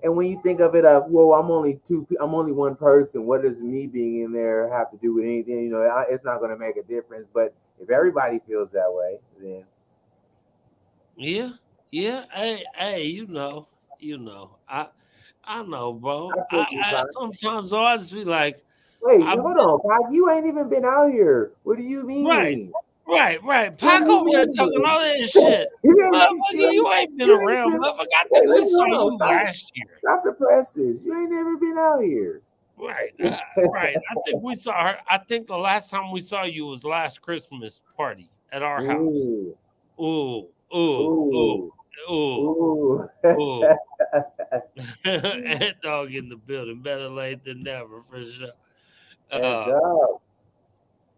and when you think of it, well, I'm only one person. What does me being in there have to do with anything? It's not going to make a difference. But if everybody feels that way, then Yeah, yeah. Hey, I know, bro. I feel you, I Pac. sometimes I just be like, Wait, I've hold been on, Pac. You ain't even been out here. What do you right, mean? right. What do Pack you over there talking mean? all that shit, motherfucker. You ain't been You ain't around, been. motherfucker. I Wait, think let we me saw hold on. you last year, Stop the presses. You ain't never been out here. right? Right. I think we saw her. I think the last time we saw you was last Christmas party at our house. Ooh, Ooh, ooh, ooh, ooh, ooh, ooh. ooh. Ant dog in the building. Better late than never, for sure. And Uh,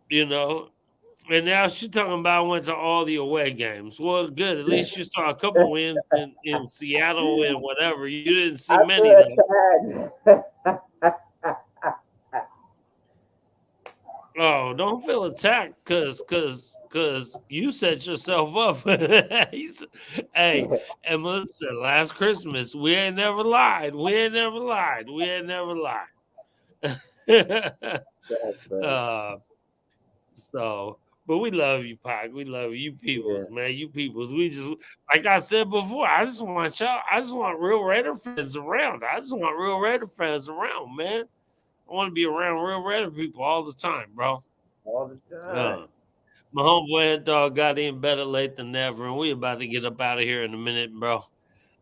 you know, and now she's talking about I went to all the away games. Well, good. At least you saw a couple wins in Seattle and whatever. You didn't see I many feel though. attacked. Oh, don't feel attacked, cause Cause you set yourself up. Hey, and listen, last Christmas, we ain't never lied. We ain't never lied. We ain't never lied. But uh, so, but we love you, Pac. We love you yeah, peoples, man. You peoples. We just, like I said before, I just want y'all. I just want real Raider fans around. I just want real Raider fans around, man. I want to be around real Raider people all the time, bro. all the time. Uh, my homeboy and dog got in better late than never, and we about to get up out of here in a minute, bro.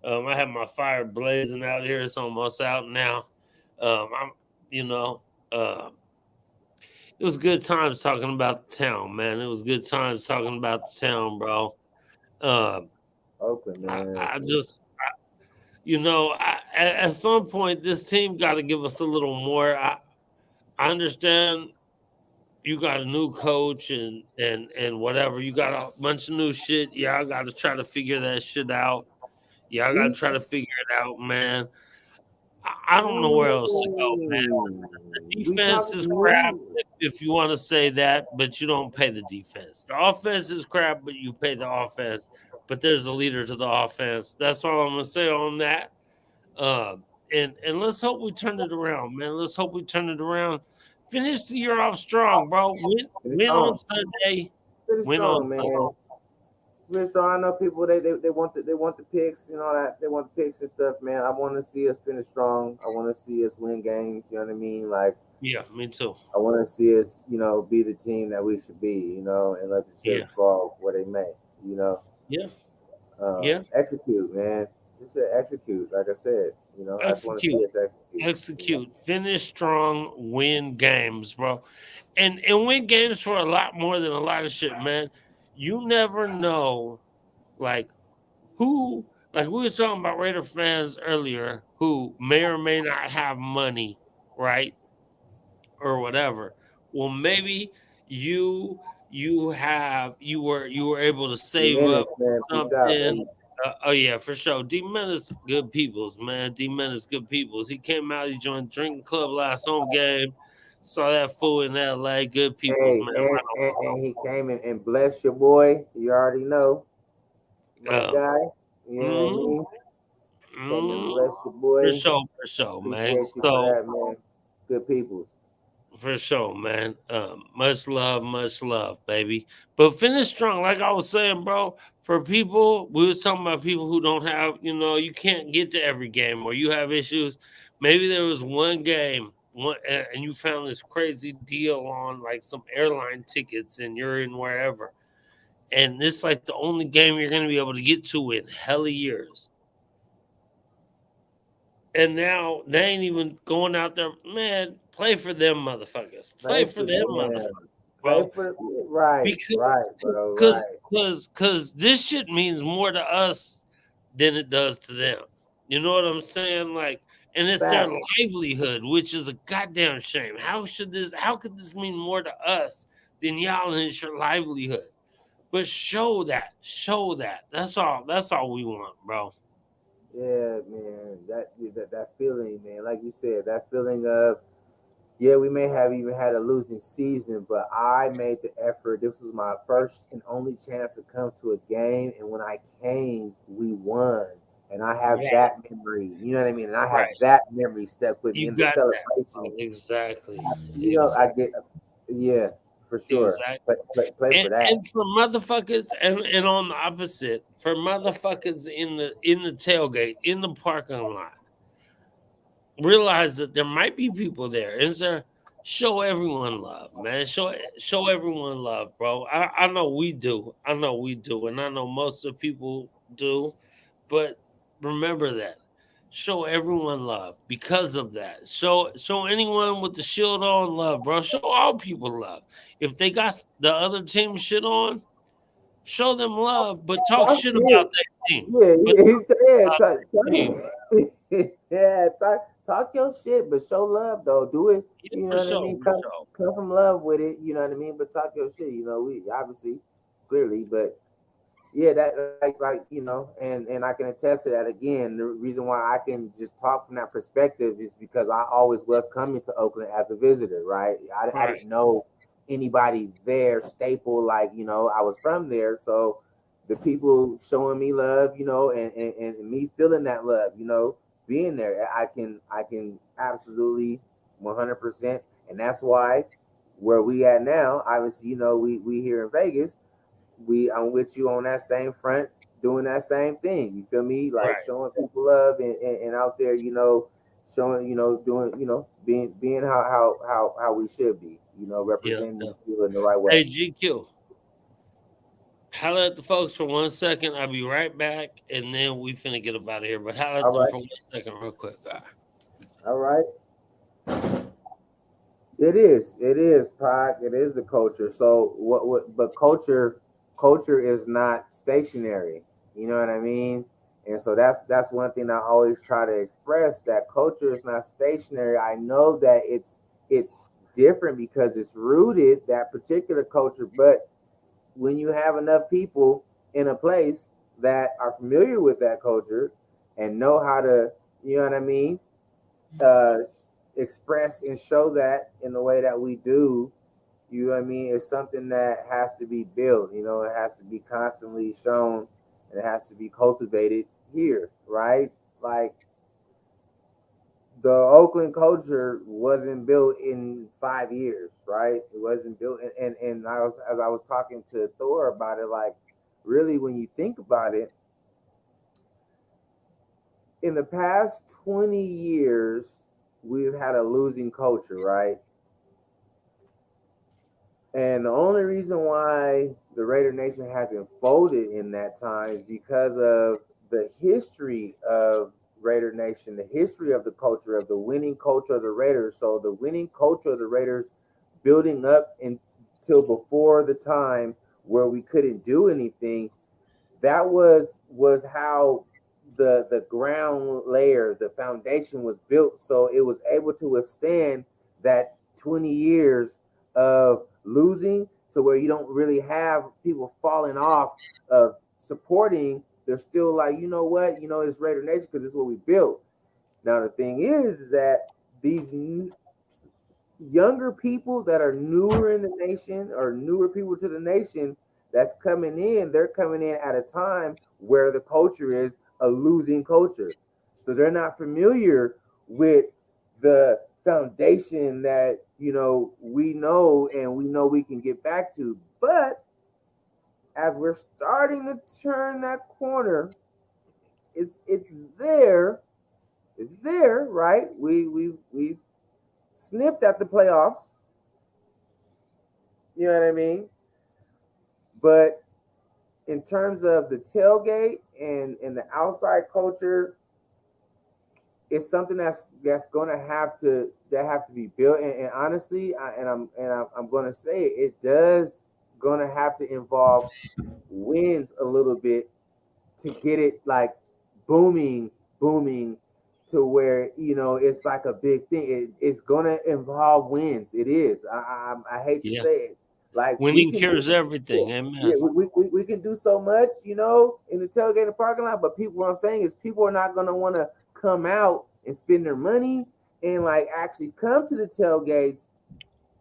I have my fire blazing out here. It's almost out now. I'm, you know, uh, it was good times talking about the town, man. It was good times talking about the town, bro. Uh, Oakland, man. I just, at some point, this team got to give us a little more. I understand you got a new coach and whatever. You got a bunch of new shit. Y'all got to try to figure that shit out. Y'all got to We try to figure it out, man. I don't know where else to go, man. The we talk defense is crap we if you want to say that, but you don't pay the defense. The offense is crap, but you pay the offense. But there's a leader to the offense. That's all I'm gonna say on that. And let's hope we turn it around, man. Let's hope we turn it around. Finish the year off strong, bro. Pretty Win on strong. Sunday. Pretty Win on strong, Sunday. man. Pretty strong. I know people they want the picks, you know that they want the picks and stuff, man. I want to see us finish strong. I want to see us win games. You know what I mean? Like Yeah, me too. I want to see us, be the team that we should be, and let the Yeah, chips fall where they may, you know. yeah, yeah. Execute, man. Just say execute. Like I said, I just want to Execute. see us execute. Execute. Finish strong. Win games, bro. And win games for a lot more than a lot of shit, man. You never know, like who, like we was talking about Raider fans earlier, who may or may not have money, right, or whatever. Well, maybe you were able to save up Menace, man. Peace out, something. baby. Oh yeah, for sure. D Menace, good peoples, man. D Menace, good peoples. He came out. He joined drinking club last home game. Saw that fool in L.A. Good peoples, Hey, man. and he came in and blessed your boy. You already know, my Um, guy. You know what I mm, mean? Came and mm, blessed your boy. for sure, man. Appreciate you for So that, man. Good peoples. for sure, man. Much love, baby. But finish strong, like I was saying, bro. For people, we was talking about people who don't have, you can't get to every game or you have issues. Maybe there was one game, and you found this crazy deal on like some airline tickets, and you're in wherever, and it's like the only game you're gonna be able to get to in hella years. And now they ain't even going out there, man. Play for them, motherfuckers. Play Play for for them, them. motherfuckers, Play bro. for right, Because, right, bro, cause, right. cause, cause this shit means more to us than it does to them. You know what I'm saying? Like, and it's their Fact. livelihood, which is a goddamn shame. How could this mean more to us than y'all and it's your livelihood? But show that. That's all we want, bro. Yeah, man. That feeling, man. Like you said, that feeling of yeah, we may have even had a losing season, but I made the effort. This was my first and only chance to come to a game, and when I came, we won. And I have Right, that memory. You know what I mean? And I have right. that memory stuck with me You in the got that, celebration. bro. Exactly. I Exactly. get, yeah, for sure. Exactly. Play And for that. and for motherfuckers and on the opposite, for motherfuckers in the tailgate, in the parking lot, realize that there might be people there. And so show everyone love, man. Show everyone love, bro. I know we do. I know we do, and I know most of the people do. But remember that. Show everyone love because of that. Show anyone with the shield on love, bro. Show all people love. If they got the other team shit on, show them love, but talk Talk shit shit. about that team. Yeah, But yeah, yeah. talk about that team. Yeah, talk your shit, but show love though. Do it. Yeah, You know for what I sure, mean? for sure. Come from love with it. You know what I mean? But talk your shit. We obviously clearly, but yeah, that like and I can attest to that again. The reason why I can just talk from that perspective is because I always was coming to Oakland as a visitor, right? I Right. didn't know anybody there staple, like, you know, I was from there. So the people showing me love, you know, and me feeling that love, you know, being there, I can absolutely 100%. And that's why where we at now, obviously, you know, we here in Vegas, I'm with you on that same front, doing that same thing. You feel me? Like Right. showing people love and out there, you know, showing, you know, doing, you know, being how we should be, you know, Yeah. representing Yeah. the skill in the right way. Hey, GQ. Holla at the folks for 1 second. I'll be right back, and then we finna get up out of here. But holla at All them right, for 1 second, real quick. All right. all right. It is, Pac. It is the culture. So but culture is not stationary. You know what I mean? And so that's one thing I always try to express, that culture is not stationary. I know that it's different because it's rooted, that particular culture, but when you have enough people in a place that are familiar with that culture and know how to, you know what I mean, uh, express and show that in the way that we do, you know what I mean, it's something that has to be built. You know, it has to be constantly shown, and it has to be cultivated here, right? Like the Oakland culture wasn't built in 5 years, right? It wasn't built, and I was, as I was talking to Thor about it, like really when you think about it, in the past 20 years, we've had a losing culture, right? And the only reason why the Raider Nation hasn't folded in that time is because of the history of Raider Nation, the history of the culture, of the winning culture of the Raiders. So the winning culture of the Raiders building up until before the time where we couldn't do anything, that was how the ground layer, the foundation was built, so it was able to withstand that 20 years of losing, to where you don't really have people falling off of supporting. They're still like, you know what, you know, it's Raider Nation because this is what we built. Now the thing is that these younger people that are newer in the nation, or newer people to the nation that's coming in, they're coming in at a time where the culture is a losing culture. So they're not familiar with the foundation that, you know and we know we can get back to. But as we're starting to turn that corner, it's there. It's there, right? We've sniffed at the playoffs. You know what I mean? But in terms of the tailgate and the outside culture, it's something that's going to have to be built. And honestly, I'm going to say it does going to have to involve wins a little bit to get it like booming to where, you know, it's like a big thing. It's gonna involve wins. It is. I hate to Yeah. say it. Like we Winning can do, cures everything. yeah, Amen. we can do so much, you know, in the tailgating parking lot. But people, what I'm saying is, people are not gonna want to come out and spend their money and like actually come to the tailgates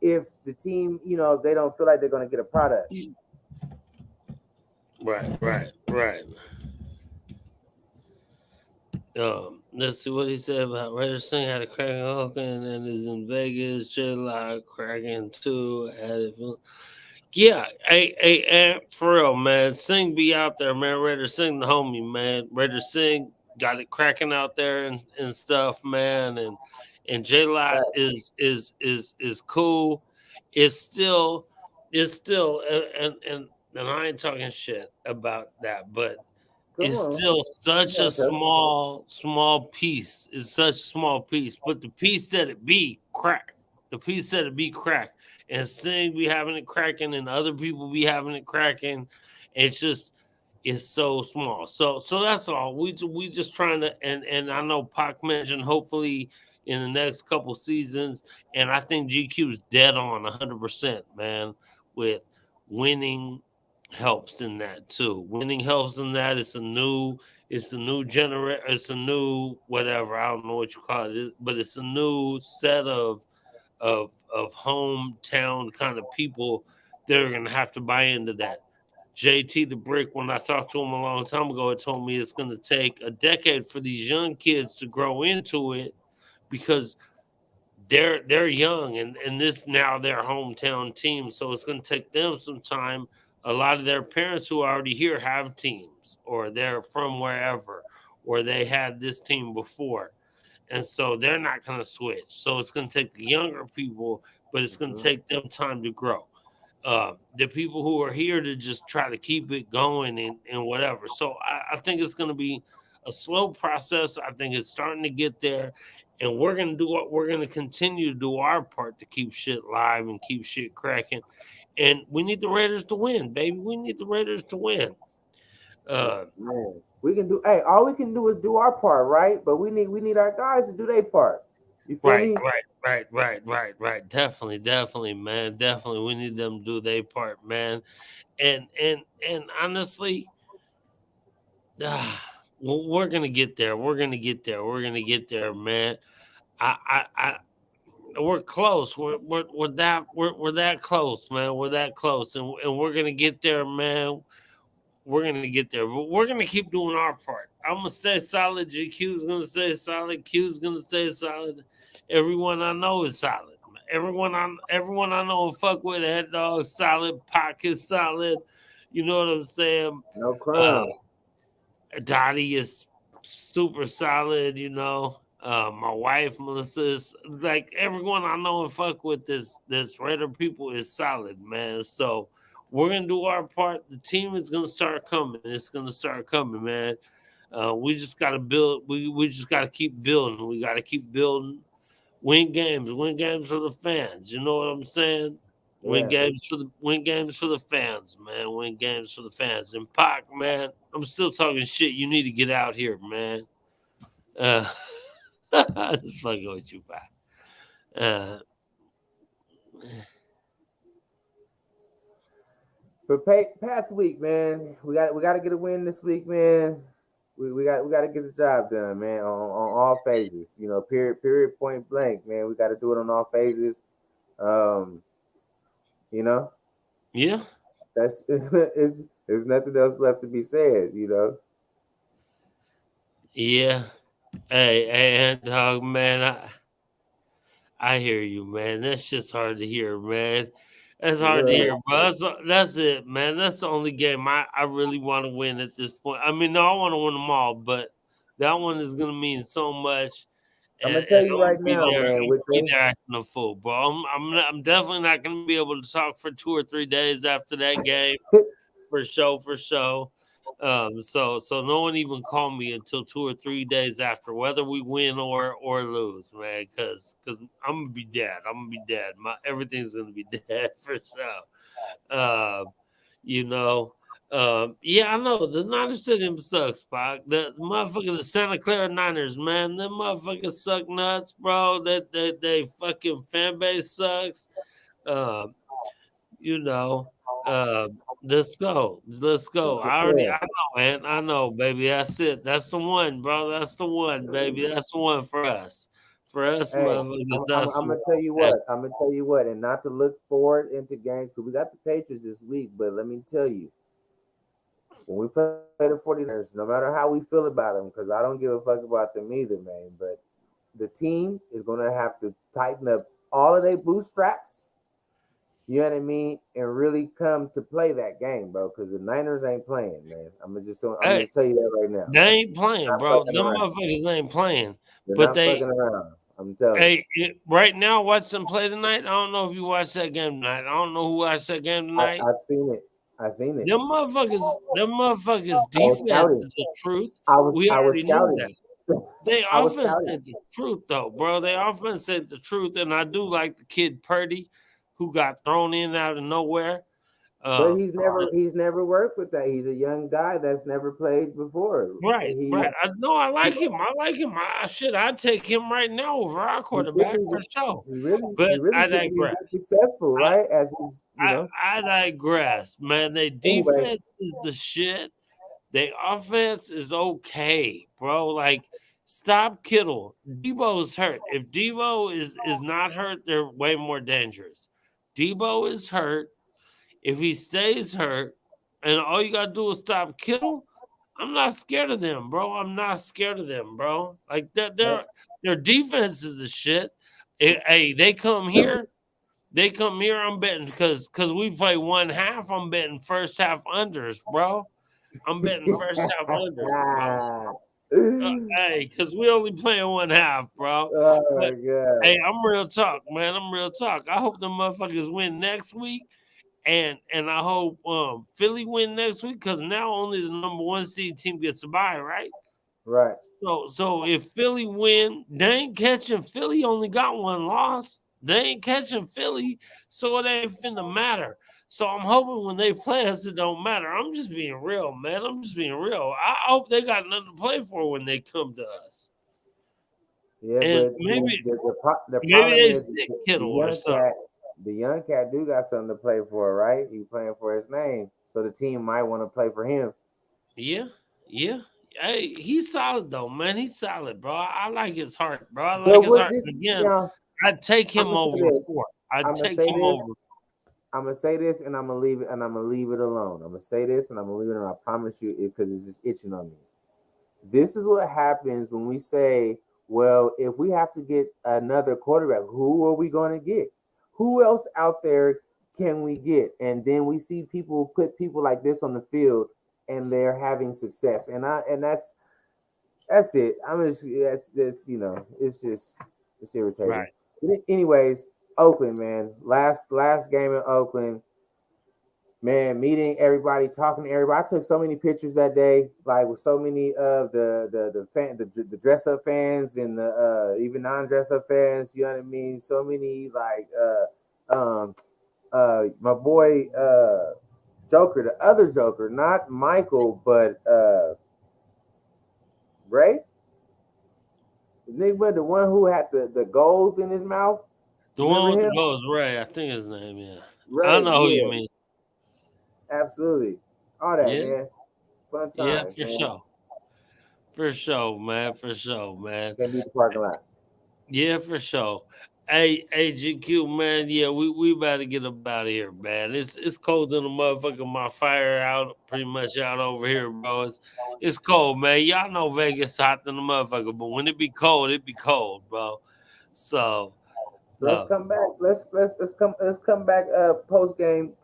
if the team, you know, if they don't feel like they're gonna get a product. Right. Let's see what he said about Raiders Sing had a cracking Oakland and is in Vegas. July cracking too. Yeah, hey, for real, man. Sing be out there, man. Raiders Sing the homie, man. Raiders Sing got it cracking out there and stuff, man. And J Lot Right. is cool. It's still and I ain't talking shit about that, but Come it's on, still such come a on, cuz. small piece. It's such a small piece, but the piece that it be crack. The piece that it be crack, and Sing be having it cracking, and other people be having it cracking. It's just it's so small. So that's all. We just trying to, and I know Pac mentioned hopefully in the next couple seasons, and I think GQ is dead on 100%, man, with winning helps in that too. Winning helps in that. It's a new it's a new whatever. I don't know what you call it, but it's a new set of of hometown kind of people that are gonna have to buy into that. JT the Brick, when I talked to him a long time ago, it told me it's gonna take a decade for these young kids to grow into it because they're young and this now their hometown team, so it's going to take them some time. A lot of their parents who are already here have teams or they're from wherever or they had this team before, and so they're not going to switch. So it's going to take the younger people, but it's going to take them time to grow. The people who are here to just try to keep it going and whatever. So I think it's going to be a slow process. I think it's starting to get there, and we're going to do what we're going to continue to do our part to keep shit live and keep shit cracking. And we need the Raiders to win, baby. We need the Raiders to win. Man, we can do. Hey, all we can do is do our part, right? But we need our guys to do their part. You feel me? Right. Definitely, man. Definitely, we need them to do their part, man. And honestly, we're gonna get there. We're gonna get there. We're gonna get there, man. I we're close. We're that close, man. We're that close, and we're gonna get there, man. We're gonna get there, but we're gonna keep doing our part. I'm gonna stay solid. GQ's gonna stay solid. Q's gonna stay solid. Everyone I know is solid. Everyone I know and fuck with, Head Dog solid, Pocket solid. You know what I'm saying? No crime. Dottie is super solid. You know, my wife Melissa is like everyone I know and fuck with. This Raider people is solid, man. So we're gonna do our part. The team is gonna start coming. It's gonna start coming, man. We just gotta build. We just gotta keep building. We gotta keep building. Win games for the fans. You know what I'm saying? Win games for the fans, man. Win games for the fans. And Pac, man, I'm still talking shit. You need to get out here, man. Just fucking with you, Pac. But Pat's week, man. We got to get a win this week, man. We got to get the job done, man, on all phases. You know, period, point blank, man. We got to do it on all phases. You know, yeah. That's there's nothing else left to be said. You know. Yeah. Hey, dog, man. I hear you, man. That's just hard to hear, man. That's hard to hear, bro. That's it, man. That's the only game I really want to win at this point. I mean, no, I want to win them all, but that one is gonna mean so much. I'm gonna tell you right now, man. I'm be there acting a fool, bro. I'm definitely not gonna be able to talk for 2 or 3 days after that game, for sure. So no one even called me until 2 or 3 days after, whether we win or lose, man. Because I'm gonna be dead. Everything's gonna be dead for sure. You know. Yeah, I know the Niners Stadium sucks, Spock. The motherfucking the Santa Clara Niners, man, them motherfuckers suck nuts, bro. That they fucking fan base sucks. You know, let's go. I know, man. I know, baby. That's it. That's the one, bro. That's the one, baby. That's the one for us. For us, hey, motherfuckers. I'm gonna tell you what. I'm gonna tell you what, and not to look forward into games because we got the Patriots this week. But let me tell you, when we play the 49ers, no matter how we feel about them, because I don't give a fuck about them either, man. But the team is gonna have to tighten up all of their bootstraps. You know what I mean? And really come to play that game, bro. Because the Niners ain't playing, man. I'm just tell you that right now. They ain't playing, bro. Them motherfuckers ain't playing. They're but not they fucking around. I'm telling you. Right now, watch them play tonight. I don't know if you watched that game tonight. I don't know who watched that game tonight. I've seen it. Them motherfuckers defense is the truth. I was scouting. That. They offense ain't the truth, though, bro. They offense ain't the truth. And I do like the kid Purdy, who got thrown in out of nowhere. But he's never worked with that. He's a young guy that's never played before. Right. I like him. I'd take him right now over our quarterback for sure. I digress. Successful, right? I digress, man. Their defense is the shit. Their offense is okay, bro. Like Stop Kittle. Debo's hurt. If Debo is not hurt, they're way more dangerous. Debo is hurt. If he stays hurt, and all you gotta do is stop Kittle, I'm not scared of them, bro. I'm not scared of them, bro. Like that, their defense is the shit. Hey, they come here. They come here. I'm betting because we play one half. I'm betting first half unders, bro. I'm betting first half unders, bro. Hey, because we only playing one half, bro. Oh my But god! hey, I'm real talk, man. I'm real talk. I hope the motherfuckers win next week, and I hope Philly win next week because now only the number one seed team gets a bye, right? Right. So if Philly win, they ain't catching Philly. Only got one loss. They ain't catching Philly, so it ain't finna matter. So I'm hoping when they play us, it don't matter. I'm just being real, man. I'm just being real. I hope they got nothing to play for when they come to us. Yeah, And but see, the maybe problem they is sit the Kittle or young something. cat. The young cat do got something to play for, right? He playing for his name, so the team might want to play for him. Yeah, yeah. Hey, he's solid though, man. He's solid, bro. I like his heart, bro. I like But his what heart. this Again, now? I'd take I'm him gonna say over this. Ford. I'd I'm gonna take say him this. over. I'm gonna say this, and I'm gonna leave it, and I'm gonna leave it alone. I'm gonna say this, and I'm gonna leave it alone. I promise you, because it's just itching on me. This is what happens when we say, well, if we have to get another quarterback, who are we going to get? Who else out there can we get? And then we see people put people like this on the field and they're having success. And that's it. I'm just it's irritating. Right. But anyways, Oakland, man. Last game in Oakland, man, meeting everybody, talking to everybody. I took so many pictures that day, like with so many of the dress up fans and the even non dress up fans. You know what I mean? So many like my boy Joker, the other Joker, not Michael, but Ray, Enigma, the one who had the goals in his mouth. The Remember one with the him? goals, Ray. I think his name. Yeah, I Ray, know who you yeah, mean. absolutely. All that, Yeah, man. Fun yeah, times, for man. sure, for sure, man, for sure, man. Can't beat the parking lot. Yeah, for sure. Hey, GQ, man. Yeah, we about to get up out of here, man. It's cold in the motherfucker. My fire out, pretty much out over here, bro. It's cold, man. Y'all know Vegas hot than the motherfucker, but when it be cold, bro. So, So let's uh, come back. Let's come back. Post game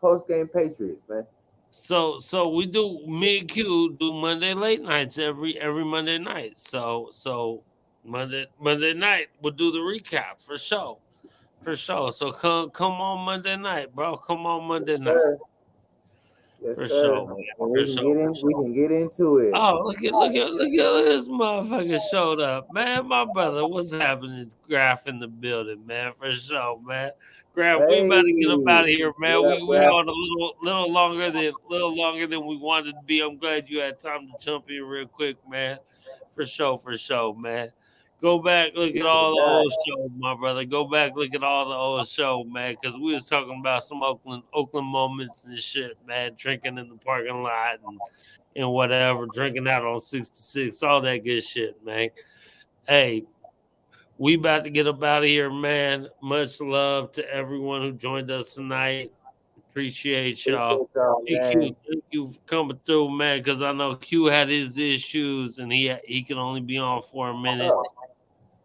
Patriots, man. so we do. Me and Q do Monday late nights every Monday night. So Monday night we'll do the recap for sure. For sure. So come on Monday night, bro. Come on Monday Yes, night. sir. Yes, For sir. sure, man. And For we can sure, get for in. We sure. can get into it. Oh, look at this motherfucker showed up. Man, my brother, what's happening? Graph in the building, man. For sure, man. Graph, we Hey, about to get up out of here, man. what up, We Graf? on a little longer than we wanted to be. I'm glad you had time to jump in real quick, man. For sure, man. Go back, look at all the old shows, my brother. Go back, look at all the old show, man. Because we was talking about some Oakland moments and shit, man. Drinking in the parking lot and whatever, drinking out on 66, all that good shit, man. Hey, we about to get up out of here, man. Much love to everyone who joined us tonight. Appreciate y'all. Appreciate y'all, Hey Q, man. thank you for coming through, man. Because I know Q had his issues and he can only be on for a minute. Oh,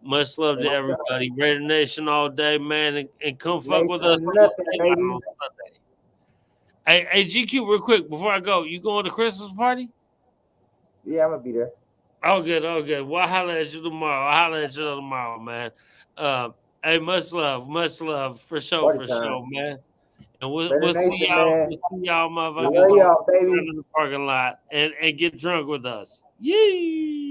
Much love to anytime. everybody. Raider Nation all day, man, and come fuck with us Nation nothing, on baby. Sunday. Hey, GQ, real quick before I go, you going to Christmas party? Yeah, I'm gonna be there. Oh, good. Oh, good. Well, I'll holler at you tomorrow. I'll holler at you tomorrow, man. Uh, hey, much love Party for time. sure, man. And we'll Raider we'll see Nation, y'all. man. We'll see y'all We love motherfuckers on y'all, baby. in the parking lot and get drunk with us. Yee.